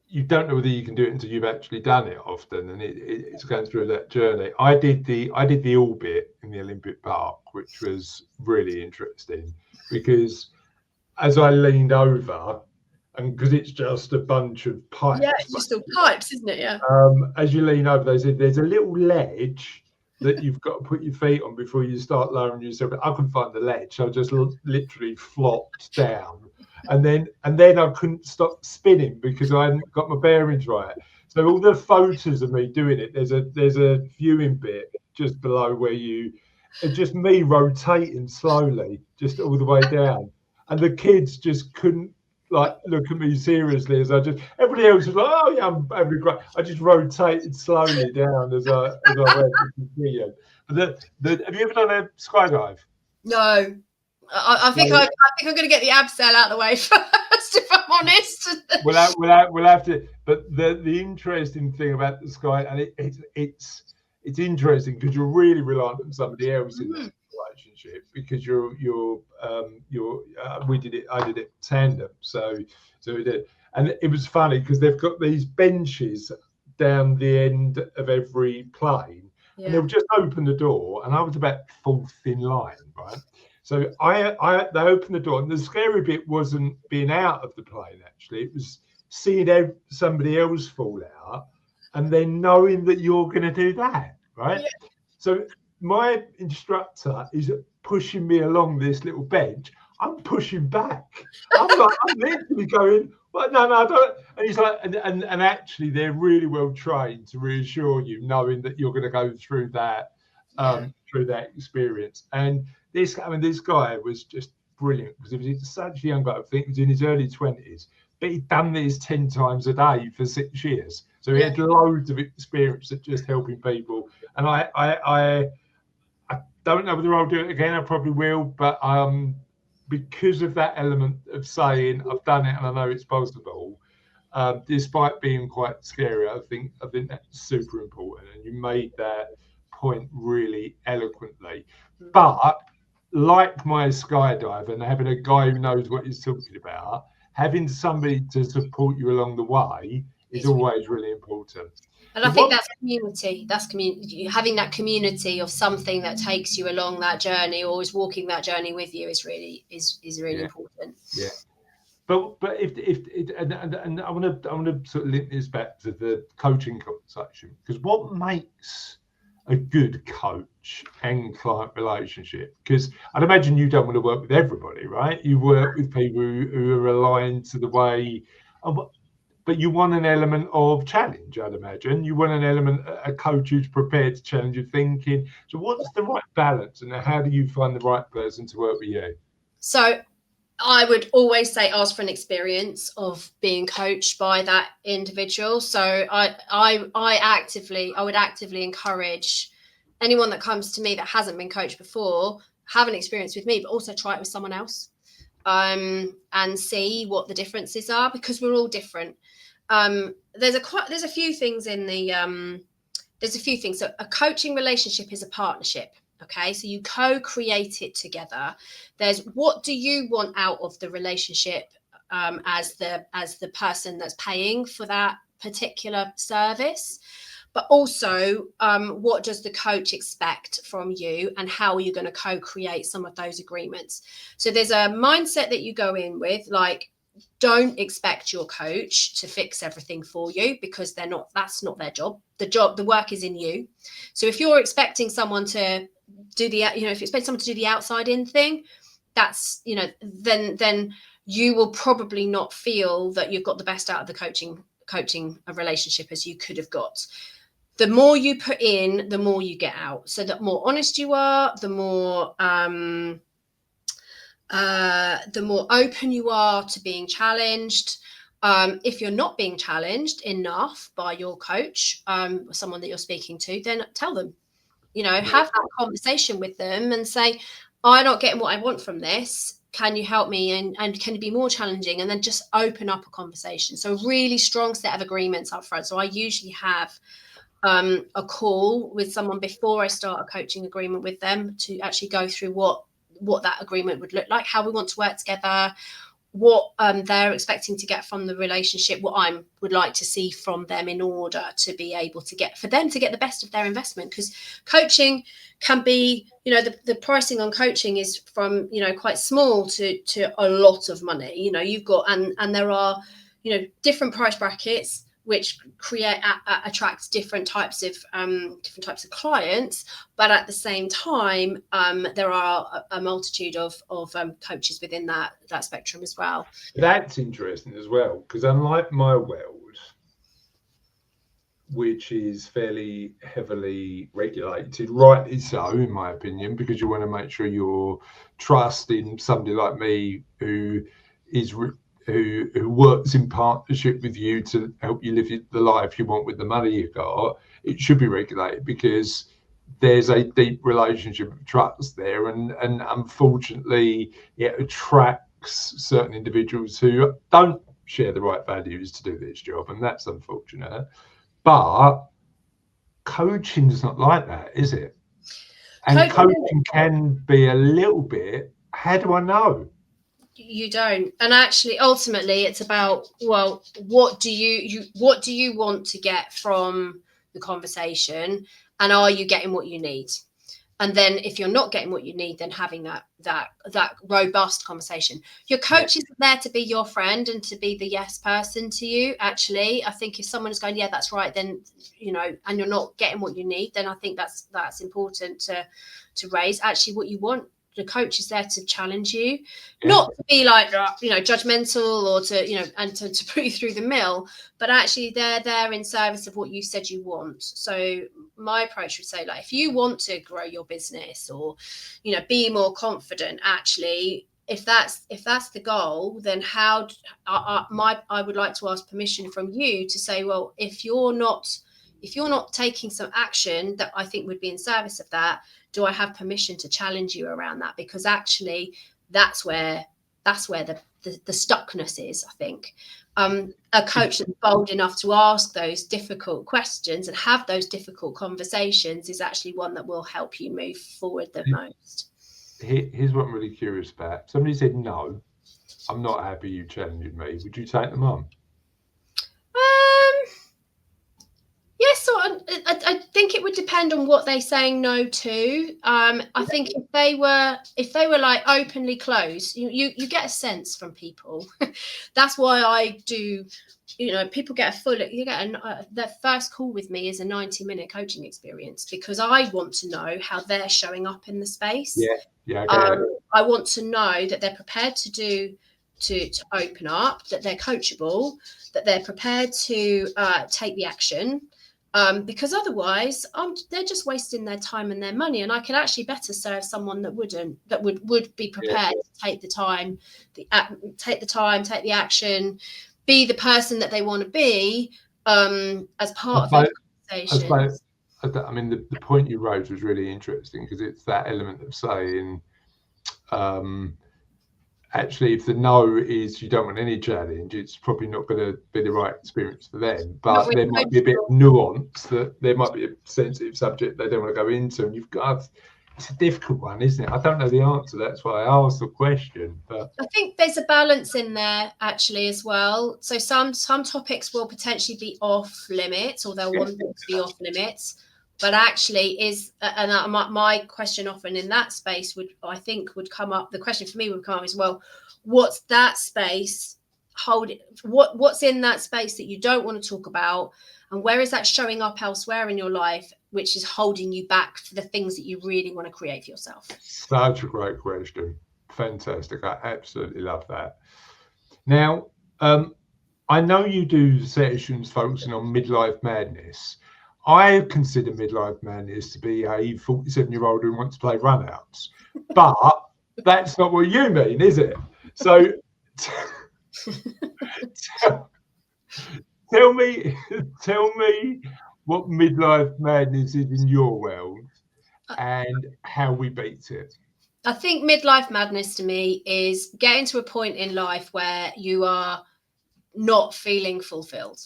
you don't know whether you can do it until you've actually done it often, and it's going through that journey. I did the orbit in the Olympic Park, which was really interesting because as I leaned over, and because it's just a bunch of pipes. Yeah, it's just all pipes, isn't it? Yeah. As you lean over, there's a little ledge that you've got to put your feet on before you start lowering yourself. But I couldn't find the ledge, so I just literally flopped down. And then I couldn't stop spinning because I hadn't got my bearings right. So all the photos of me doing it, there's a viewing bit just below where it's just me rotating slowly, just all the way down. And the kids just couldn't like look at me seriously as everybody else was like, oh yeah, I'm having great. I just rotated slowly down as I went. But have you ever done a skydive? No. I think I'm going to get the abseil out of the way first, if I'm honest. We'll have to. But the interesting thing about the sky, and it's interesting because you're really reliant on somebody else in that relationship, because I did it tandem, so we did. And it was funny because they've got these benches down the end of every plane, and they'll just open the door, and I was about fourth in line, right? So they opened the door, and the scary bit wasn't being out of the plane, actually. It was seeing somebody else fall out and then knowing that you're going to do that, right? Yeah. So my instructor is pushing me along this little bench. I'm pushing back. I'm literally going, well, no, I don't. And he's like, and actually, they're really well trained to reassure you, knowing that you're going to go through that experience. And this guy was just brilliant because he was such a young guy. I think he was in his early 20s, but he'd done this 10 times a day for 6 years. So he had loads of experience at just helping people. And I don't know whether I'll do it again. I probably will, but because of that element of saying I've done it and I know it's possible, despite being quite scary, I think that's super important. And you made that point really eloquently. But like my skydive and having a guy who knows what he's talking about, having somebody to support you along the way is always really important. And I think that's community. That's community. Having that community of something that takes you along that journey, or is walking that journey with you, is really important. Yeah. But and I want to sort of link this back to the coaching conversation, because what makes a good coach and client relationship? Because I'd imagine you don't want to work with everybody, right? You work with people who are aligned to the way, but you want an element of challenge, I'd imagine. You want an element, a coach who's prepared to challenge your thinking. So what's the right balance, and how do you find the right person to work with you? So I would always say ask for an experience of being coached by that individual. So I would actively encourage anyone that comes to me that hasn't been coached before, have an experience with me, but also try it with someone else, and see what the differences are, because we're all different. There's a few things in the So a coaching relationship is a partnership. Okay, so you co-create it together. There's what do you want out of the relationship, as the person that's paying for that particular service, but also what does the coach expect from you, and how are you going to co-create some of those agreements? So there's a mindset that you go in with, like, don't expect your coach to fix everything for you, because that's not their job. The work is in you. So if you're expecting someone to do if you expect someone to do the outside in thing, that's, then you will probably not feel that you've got the best out of the coaching a relationship as you could have got. The more you put in, the more you get out. So the more honest you are, the more open you are to being challenged. If you're not being challenged enough by your coach, someone that you're speaking to, then tell them, have that conversation with them and say, I'm not getting what I want from this. Can you help me? And can you be more challenging? And then just open up a conversation. So a really strong set of agreements up front. So I usually have a call with someone before I start a coaching agreement with them, to actually go through what that agreement would look like, how we want to work together, what they're expecting to get from the relationship, what I would like to see from them in order to be able to get the best of their investment. Because coaching can be, the pricing on coaching is from, quite small to a lot of money. You've got, and there are, different price brackets, which attracts different types of clients, but at the same time, there are a multitude of coaches within that spectrum as well. That's interesting as well, because unlike my world, which is fairly heavily regulated, rightly so, in my opinion, because you want to make sure you're trusting somebody like me who works in partnership with you to help you live the life you want with the money you got. It should be regulated, because there's a deep relationship of trust there, and unfortunately it attracts certain individuals who don't share the right values to do this job, and that's unfortunate. But coaching is not like that, is it? And coaching can be a little bit, how do I know? You don't. And actually, ultimately, it's about, well, what do you want to get from the conversation, and are you getting what you need? And then if you're not getting what you need, then having that robust conversation. Your coach is there to be your friend and to be the yes person to you. Actually, I think if someone is going, yeah, that's right, then, and you're not getting what you need, then I think that's important to raise. Actually, what you want, the coach is there to challenge you, not to be like, judgmental, or to, and to put you through the mill, but actually they're there in service of what you said you want. So my approach would say, like, if you want to grow your business, or, be more confident, actually, if that's the goal, then I would like to ask permission from you to say, well, if you're not taking some action that I think would be in service of that, do I have permission to challenge you around that? Because actually that's where the stuckness is, I think. A coach that's bold enough to ask those difficult questions and have those difficult conversations is actually one that will help you move forward the most. Here's what I'm really curious about. Somebody said no, I'm not happy you challenged me. Would you take them on? Yes, so I think it would depend on what they're saying no to. I think if they were like openly closed, you get a sense from people. That's why I do. People get their first call with me is a 90-minute coaching experience, because I want to know how they're showing up in the space. Yeah. I want to know that they're prepared to open up, that they're coachable, that they're prepared to take the action. Because otherwise, they're just wasting their time and their money. And I could actually better serve someone that would be prepared to take the time, take the action, be the person that they want to be, as part of the conversation. I mean, the point you raised was really interesting, because it's that element of saying, actually, if the no is you don't want any challenge, it's probably not going to be the right experience for them. But there might be a bit of nuance, that there might be a sensitive subject they don't want to go into, and it's a difficult one, isn't it? I don't know the answer. That's why I asked the question. But I think there's a balance in there actually as well. So some topics will potentially be off limits, or they'll want them to be off limits. But actually my question often in that space would come up. The question for me would come up as well. What's that space holding? What's in that space that you don't want to talk about? And where is that showing up elsewhere in your life, which is holding you back for the things that you really want to create for yourself? Such a great question. Fantastic. I absolutely love that. Now, I know you do sessions focusing on midlife madness. I consider midlife madness to be a 47-year-old who wants to play runouts, but that's not what you mean, is it? So tell me what midlife madness is in your world and how we beat it. I think midlife madness to me is getting to a point in life where you are not feeling fulfilled.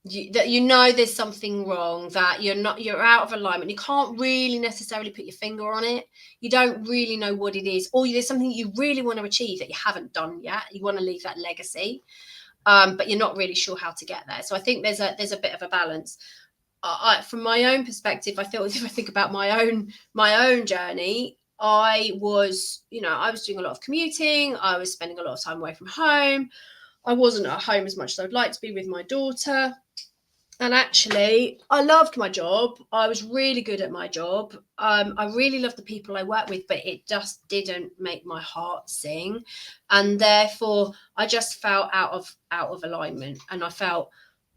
There's something wrong, that you're out of alignment. You can't really necessarily put your finger on it. You don't really know what it is, or there's something you really want to achieve that you haven't done yet. You want to leave that legacy, but you're not really sure how to get there. So I think there's a bit of a balance. From my own perspective, if I think about my own journey, I was doing a lot of commuting. I was spending a lot of time away from home. I wasn't at home as much as I'd like to be with my daughter. And actually, I loved my job. I was really good at my job. I really loved the people I worked with, but it just didn't make my heart sing. And therefore, I just felt out of alignment. And I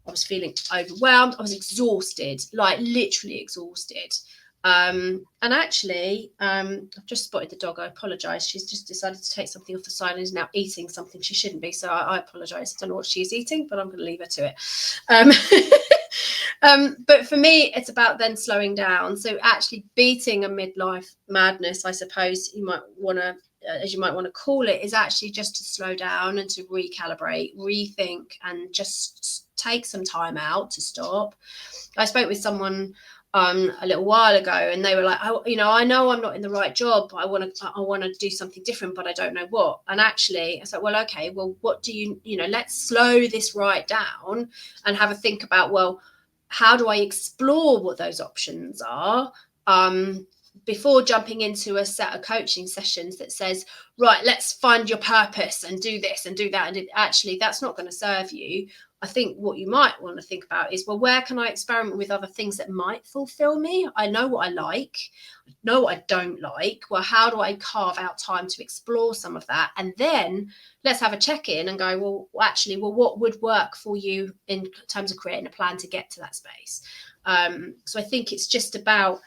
was feeling overwhelmed. I was exhausted, like literally exhausted. And actually, I've just spotted the dog. I apologize. She's just decided to take something off the side and is now eating something she shouldn't be. So I apologize. I don't know what she's eating, but I'm going to leave her to it. But for me, it's about then slowing down. So actually beating a midlife madness, I suppose you might want to call it, is actually just to slow down and to recalibrate, rethink, and just take some time out to stop. I spoke with someone a little while ago, and they were like, I know I'm not in the right job. I want to do something different, but I don't know what. And actually, I said, well, okay, well, what do let's slow this right down and have a think about, well, how do I explore what those options are, before jumping into a set of coaching sessions that says, right, let's find your purpose and do this and do that. And actually, that's not going to serve you. I think what you might want to think about is, well, where can I experiment with other things that might fulfill me? I know what I like, I know what I don't like. Well, how do I carve out time to explore some of that? And then let's have a check-in and go, well, what would work for you in terms of creating a plan to get to that space? So I think it's just about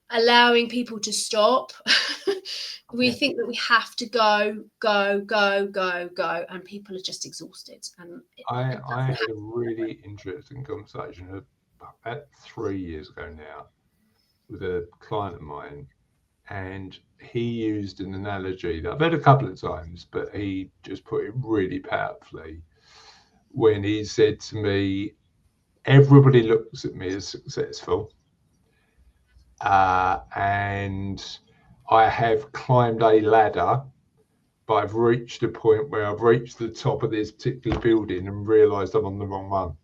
allowing people to stop. We think that we have to go, and people are just exhausted. And I had a really interesting conversation about 3 years ago now with a client of mine, and he used an analogy that I've heard a couple of times, but he just put it really powerfully when he said to me, everybody looks at me as successful, and I have climbed a ladder, but I've reached a point where I've reached the top of this particular building and realised I'm on the wrong one.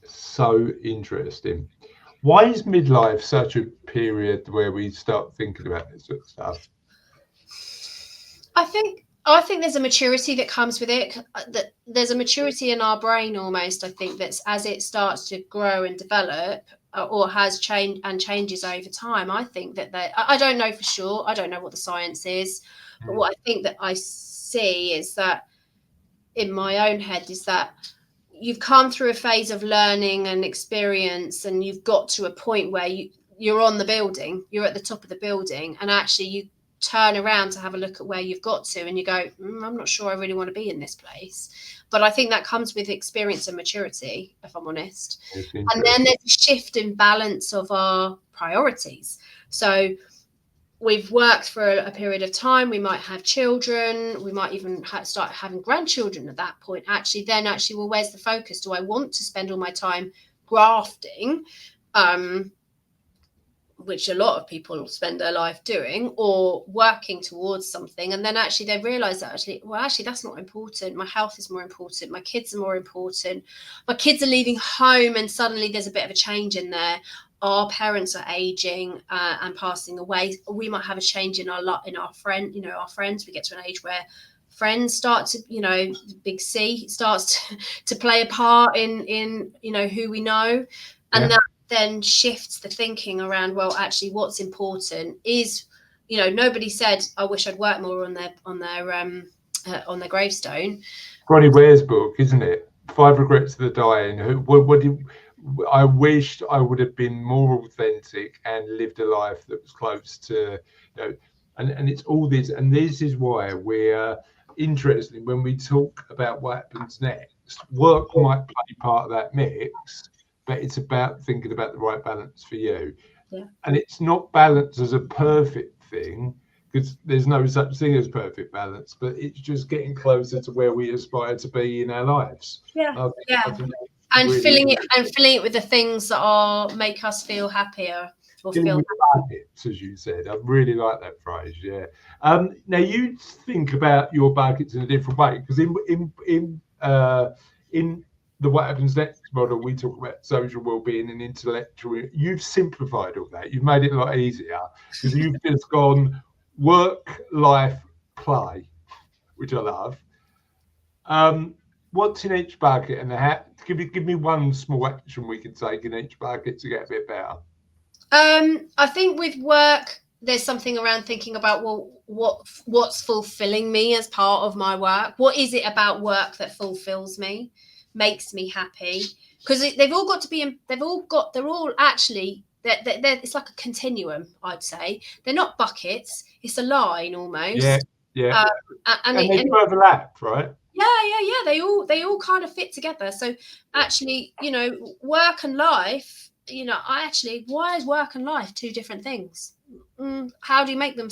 So interesting. Why is midlife such a period where we start thinking about this sort of stuff? I think there's a maturity that comes with it. That there's a maturity in our brain almost. I think that's as it starts to grow and develop, or has changed and changes over time. I think that I don't know for sure. I don't know what the science is, but what I think that I see is that in my own head is that you've come through a phase of learning and experience, and you've got to a point where you're on the building, you're at the top of the building, and actually you turn around to have a look at where you've got to, and you go, I'm not sure I really want to be in this place. But I think that comes with experience and maturity, if I'm honest. And then there's a shift in balance of our priorities. So we've worked for a period of time, we might have children, we might even start having grandchildren at that point. Actually, well, where's the focus? Do I want to spend all my time grafting, which a lot of people spend their life doing, or working towards something, and then actually they realize that actually that's not important. My health is more important, my kids are more important, my kids are leaving home, and suddenly there's a bit of a change in there. Our parents are aging and passing away. We might have a change in our friends. We get to an age where friends start to, the big C starts to play a part in who we know, and that then shifts the thinking around, well, actually what's important is, nobody said I wish I'd worked more on their gravestone. Bronnie Ware's book, isn't it? 5 Regrets of the Dying. I wished I would have been more authentic and lived a life that was close to, and it's all this, and this is why we're interested when we talk about what happens next. Work might play part of that mix, but it's about thinking about the right balance for you. Yeah. And it's not balance as a perfect thing, because there's no such thing as perfect balance, but it's just getting closer to where we aspire to be in our lives. I think and really filling it with the things that make us feel happier, or feel buckets, as you said. I really like that phrase. Yeah. Now you think about your buckets in a different way, because in the What Happens Next model, we talk about social well-being and intellectual. You've simplified all that. You've made it a lot easier, because you've just gone work, life, play, which I love. What's in each bucket, and give me one small action we can take in each bucket to get a bit better? I think with work, there's something around thinking about, well, what's fulfilling me as part of my work? What is it about work that fulfills me, makes me happy? Because they're all actually, it's like a continuum, I'd say. They're not buckets, it's a line almost. Yeah. And they do overlap, right? Yeah. They all kind of fit together. So actually, work and life, why is work and life two different things? How do you make them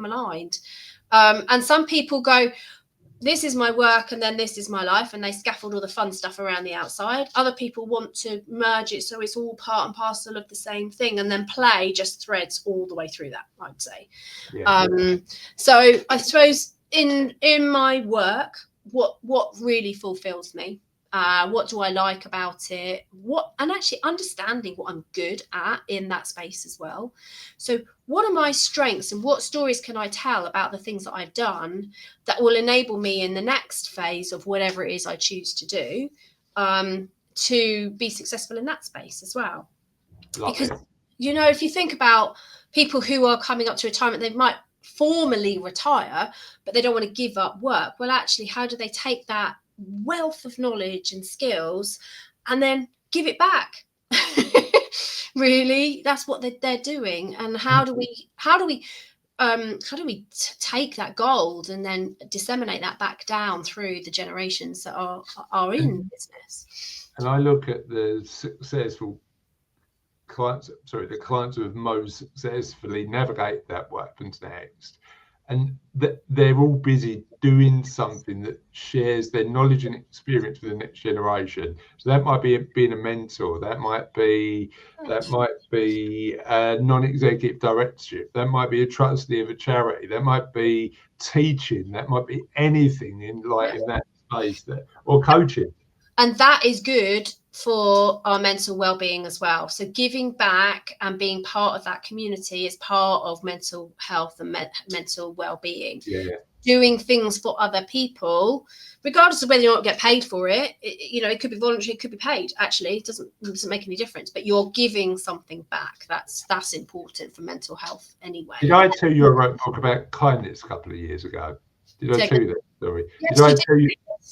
aligned? And some people go, this is my work and then this is my life, and they scaffold all the fun stuff around the outside. Other people want to merge it so it's all part and parcel of the same thing, and then play just threads all the way through that, I'd say. So I suppose in my work, what really fulfills me, what do I like about it, and actually understanding what I'm good at in that space as well. So what are my strengths, and what stories can I tell about the things that I've done that will enable me in the next phase of whatever it is I choose to do, to be successful in that space as well. Because if you think about people who are coming up to retirement, they might formally retire, but they don't want to give up work. Well, actually, how do they take that wealth of knowledge and skills and then give it back? Really, that's what they're doing. And how do we take that gold and then disseminate that back down through the generations that are in business? And I look at the successful clients, the clients who have most successfully navigate that what happens next, and that they're all busy doing something that shares their knowledge and experience with the next generation. So that might be being a mentor, that might be a non-executive directorship, that might be a trustee of a charity, that might be teaching, that might be anything in that space, or coaching. And that is good for our mental well-being as well. So giving back and being part of that community is part of mental health and mental well-being. Yeah. Doing things for other people, regardless of whether you not get paid for it, it could be voluntary, it could be paid. Actually, it doesn't make any difference. But you're giving something back. That's important for mental health anyway. Did I tell you I wrote a book about kindness a couple of years ago? Did I tell you that story? Yes, did I tell you?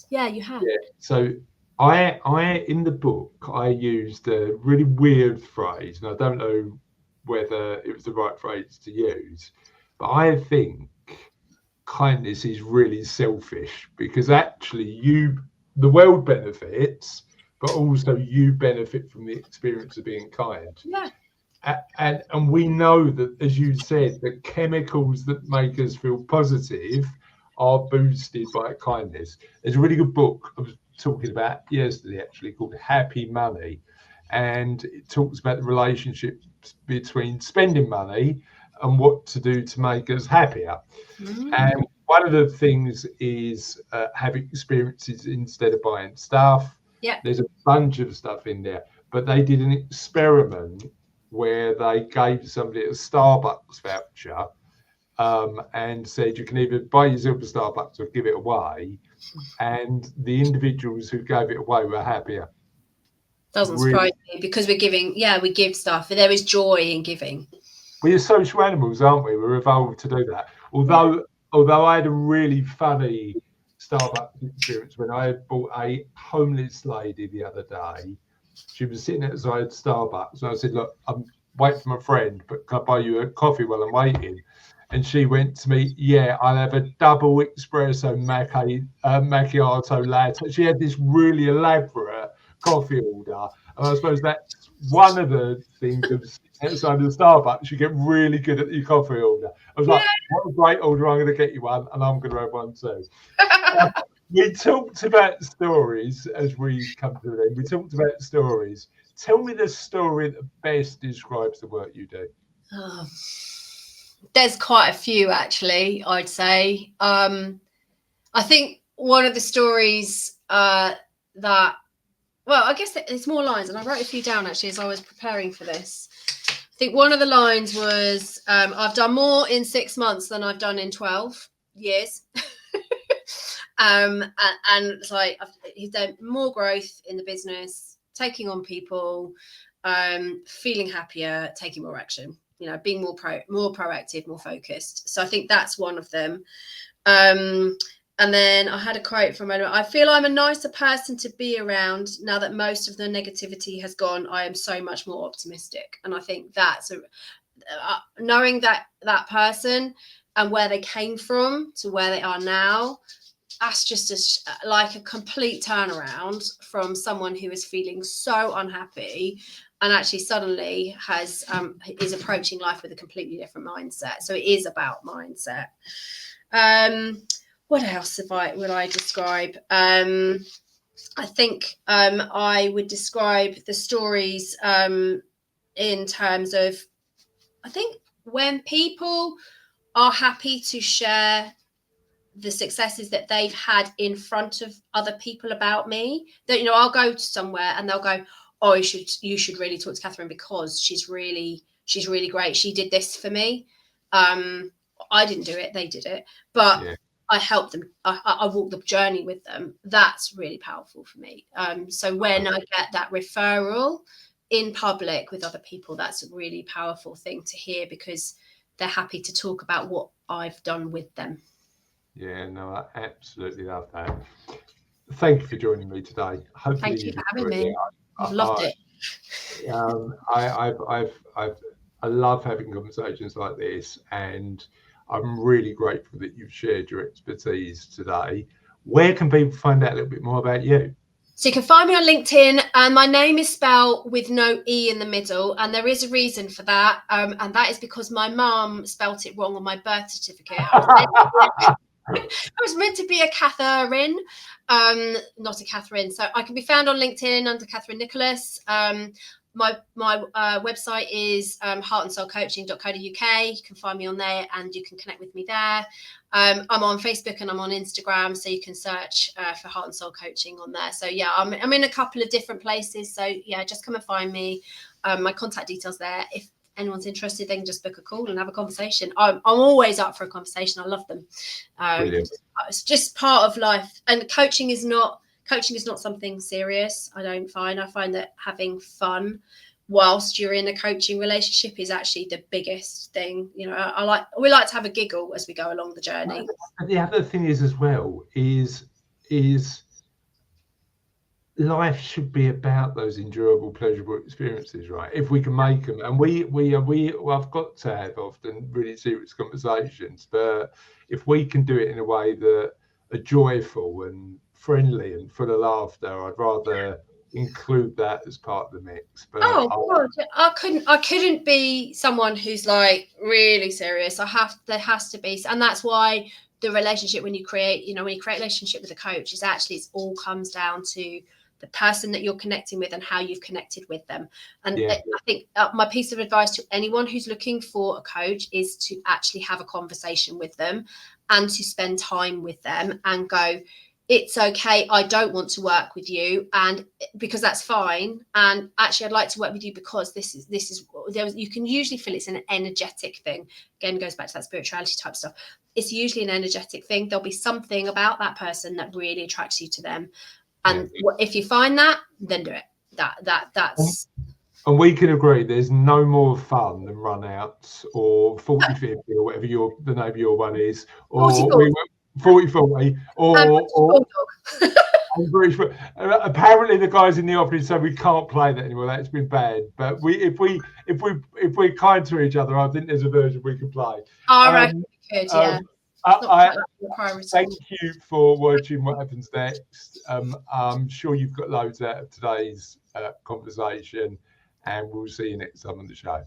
Yeah, you have. Yeah. So I in the book I used a really weird phrase, and I don't know whether it was the right phrase to use, but I think kindness is really selfish, because actually the world benefits, but also you benefit from the experience of being kind. Yeah. And we know that, as you said, the chemicals that make us feel positive are boosted by kindness. There's a really good book I was talking about yesterday, actually, called Happy Money, and it talks about the relationship between spending money and what to do to make us happier. And one of the things is having experiences instead of buying stuff. Yeah. There's a bunch of stuff in there, but they did an experiment where they gave somebody a Starbucks voucher and said you can either buy yourself a Starbucks or give it away. And the individuals who gave it away were happier. Doesn't surprise me, because we give stuff. There is joy in giving. We're social animals, aren't we? We're evolved to do that. Although I had a really funny Starbucks experience when I bought a homeless lady the other day. She was sitting outside Starbucks, and I said, "Look, I'm waiting for my friend, but can I buy you a coffee while I'm waiting?" And she went to me, "Yeah, I'll have a double espresso macchiato latte." She had this really elaborate coffee order, and I suppose that's one of the things of outside of the Starbucks. You get really good at your coffee order. I was like, "What a great order! I'm going to get you one, and I'm going to have one too." We talked about stories as we come to the end. We talked about stories. Tell me the story that best describes the work you do. There's quite a few, actually, I'd say. I think one of the stories I guess it's more lines, and I wrote a few down, actually, as I was preparing for this. I think one of the lines was, I've done more in 6 months than I've done in 12 years. And it's like he's done more growth in the business, taking on people, feeling happier, taking more action, being more proactive, more focused. So I think that's one of them. And then I had a quote from him. I feel I'm a nicer person to be around now that most of the negativity has gone. I am so much more optimistic. And I think that's knowing that person and where they came from to where they are now, that's just like a complete turnaround from someone who is feeling so unhappy and actually suddenly is approaching life with a completely different mindset. So it is about mindset. What else would I describe? I think I would describe the stories in terms of, I think when people are happy to share the successes that they've had in front of other people about me, that, I'll go to somewhere and they'll go, "Oh, you should really talk to Katherine because she's really great. She did this for me. I didn't do it, they did it, but I helped them. I walked the journey with them." That's really powerful for me. So when I get that referral in public with other people, that's a really powerful thing to hear, because they're happy to talk about what I've done with them. Yeah, no, I absolutely love that. Thank you for joining me today. Hopefully Thank you for having me. I've loved it. I love having conversations like this, and I'm really grateful that you've shared your expertise today. Where can people find out a little bit more about you? So you can find me on LinkedIn, and my name is spelled with no E in the middle, and there is a reason for that, and that is because my mum spelt it wrong on my birth certificate. I was meant to be a Katherine, not a Katherine. So I can be found on LinkedIn under Katherine Nicholas. My website is heartandsoulcoaching.co.uk. You can find me on there, and you can connect with me there. I'm on Facebook and I'm on Instagram, so you can search for Heart and Soul Coaching on there. So yeah, I'm in a couple of different places. So yeah, just come and find me. My contact details there. If anyone's interested, they can just book a call and have a conversation. I'm always up for a conversation. I love them. It's just part of life, and coaching is not something serious. I find that having fun whilst you're in a coaching relationship is actually the biggest thing. We like to have a giggle as we go along the journey. And the other thing is as well is life should be about those enjoyable, pleasurable experiences, right? If we can make them, and I've got to have often really serious conversations, but if we can do it in a way that are joyful and friendly and full of laughter, I'd rather include that as part of the mix. But God, I couldn't be someone who's like really serious. There has to be, and that's why the relationship, when you create a relationship with a coach, it all comes down to the person that you're connecting with and how you've connected with them. And I think my piece of advice to anyone who's looking for a coach is to actually have a conversation with them and to spend time with them and go, it's okay, I don't want to work with you, and because that's fine. And actually, I'd like to work with you because this is you can usually feel it's an energetic thing. Again, goes back to that spirituality type stuff. It's usually an energetic thing. There'll be something about that person that really attracts you to them. And if you find that, then do it. That's. And we can agree there's no more fun than runouts or 40-50 or whatever the name of your one is, or 40-40 or apparently the guys in the office say we can't play that anymore. That's been banned. But if we're kind to each other, I think there's a version we can play. I reckon we could, yeah. Thank you for watching What Happens Next. I'm sure you've got loads out of today's conversation, and we'll see you next time on the show.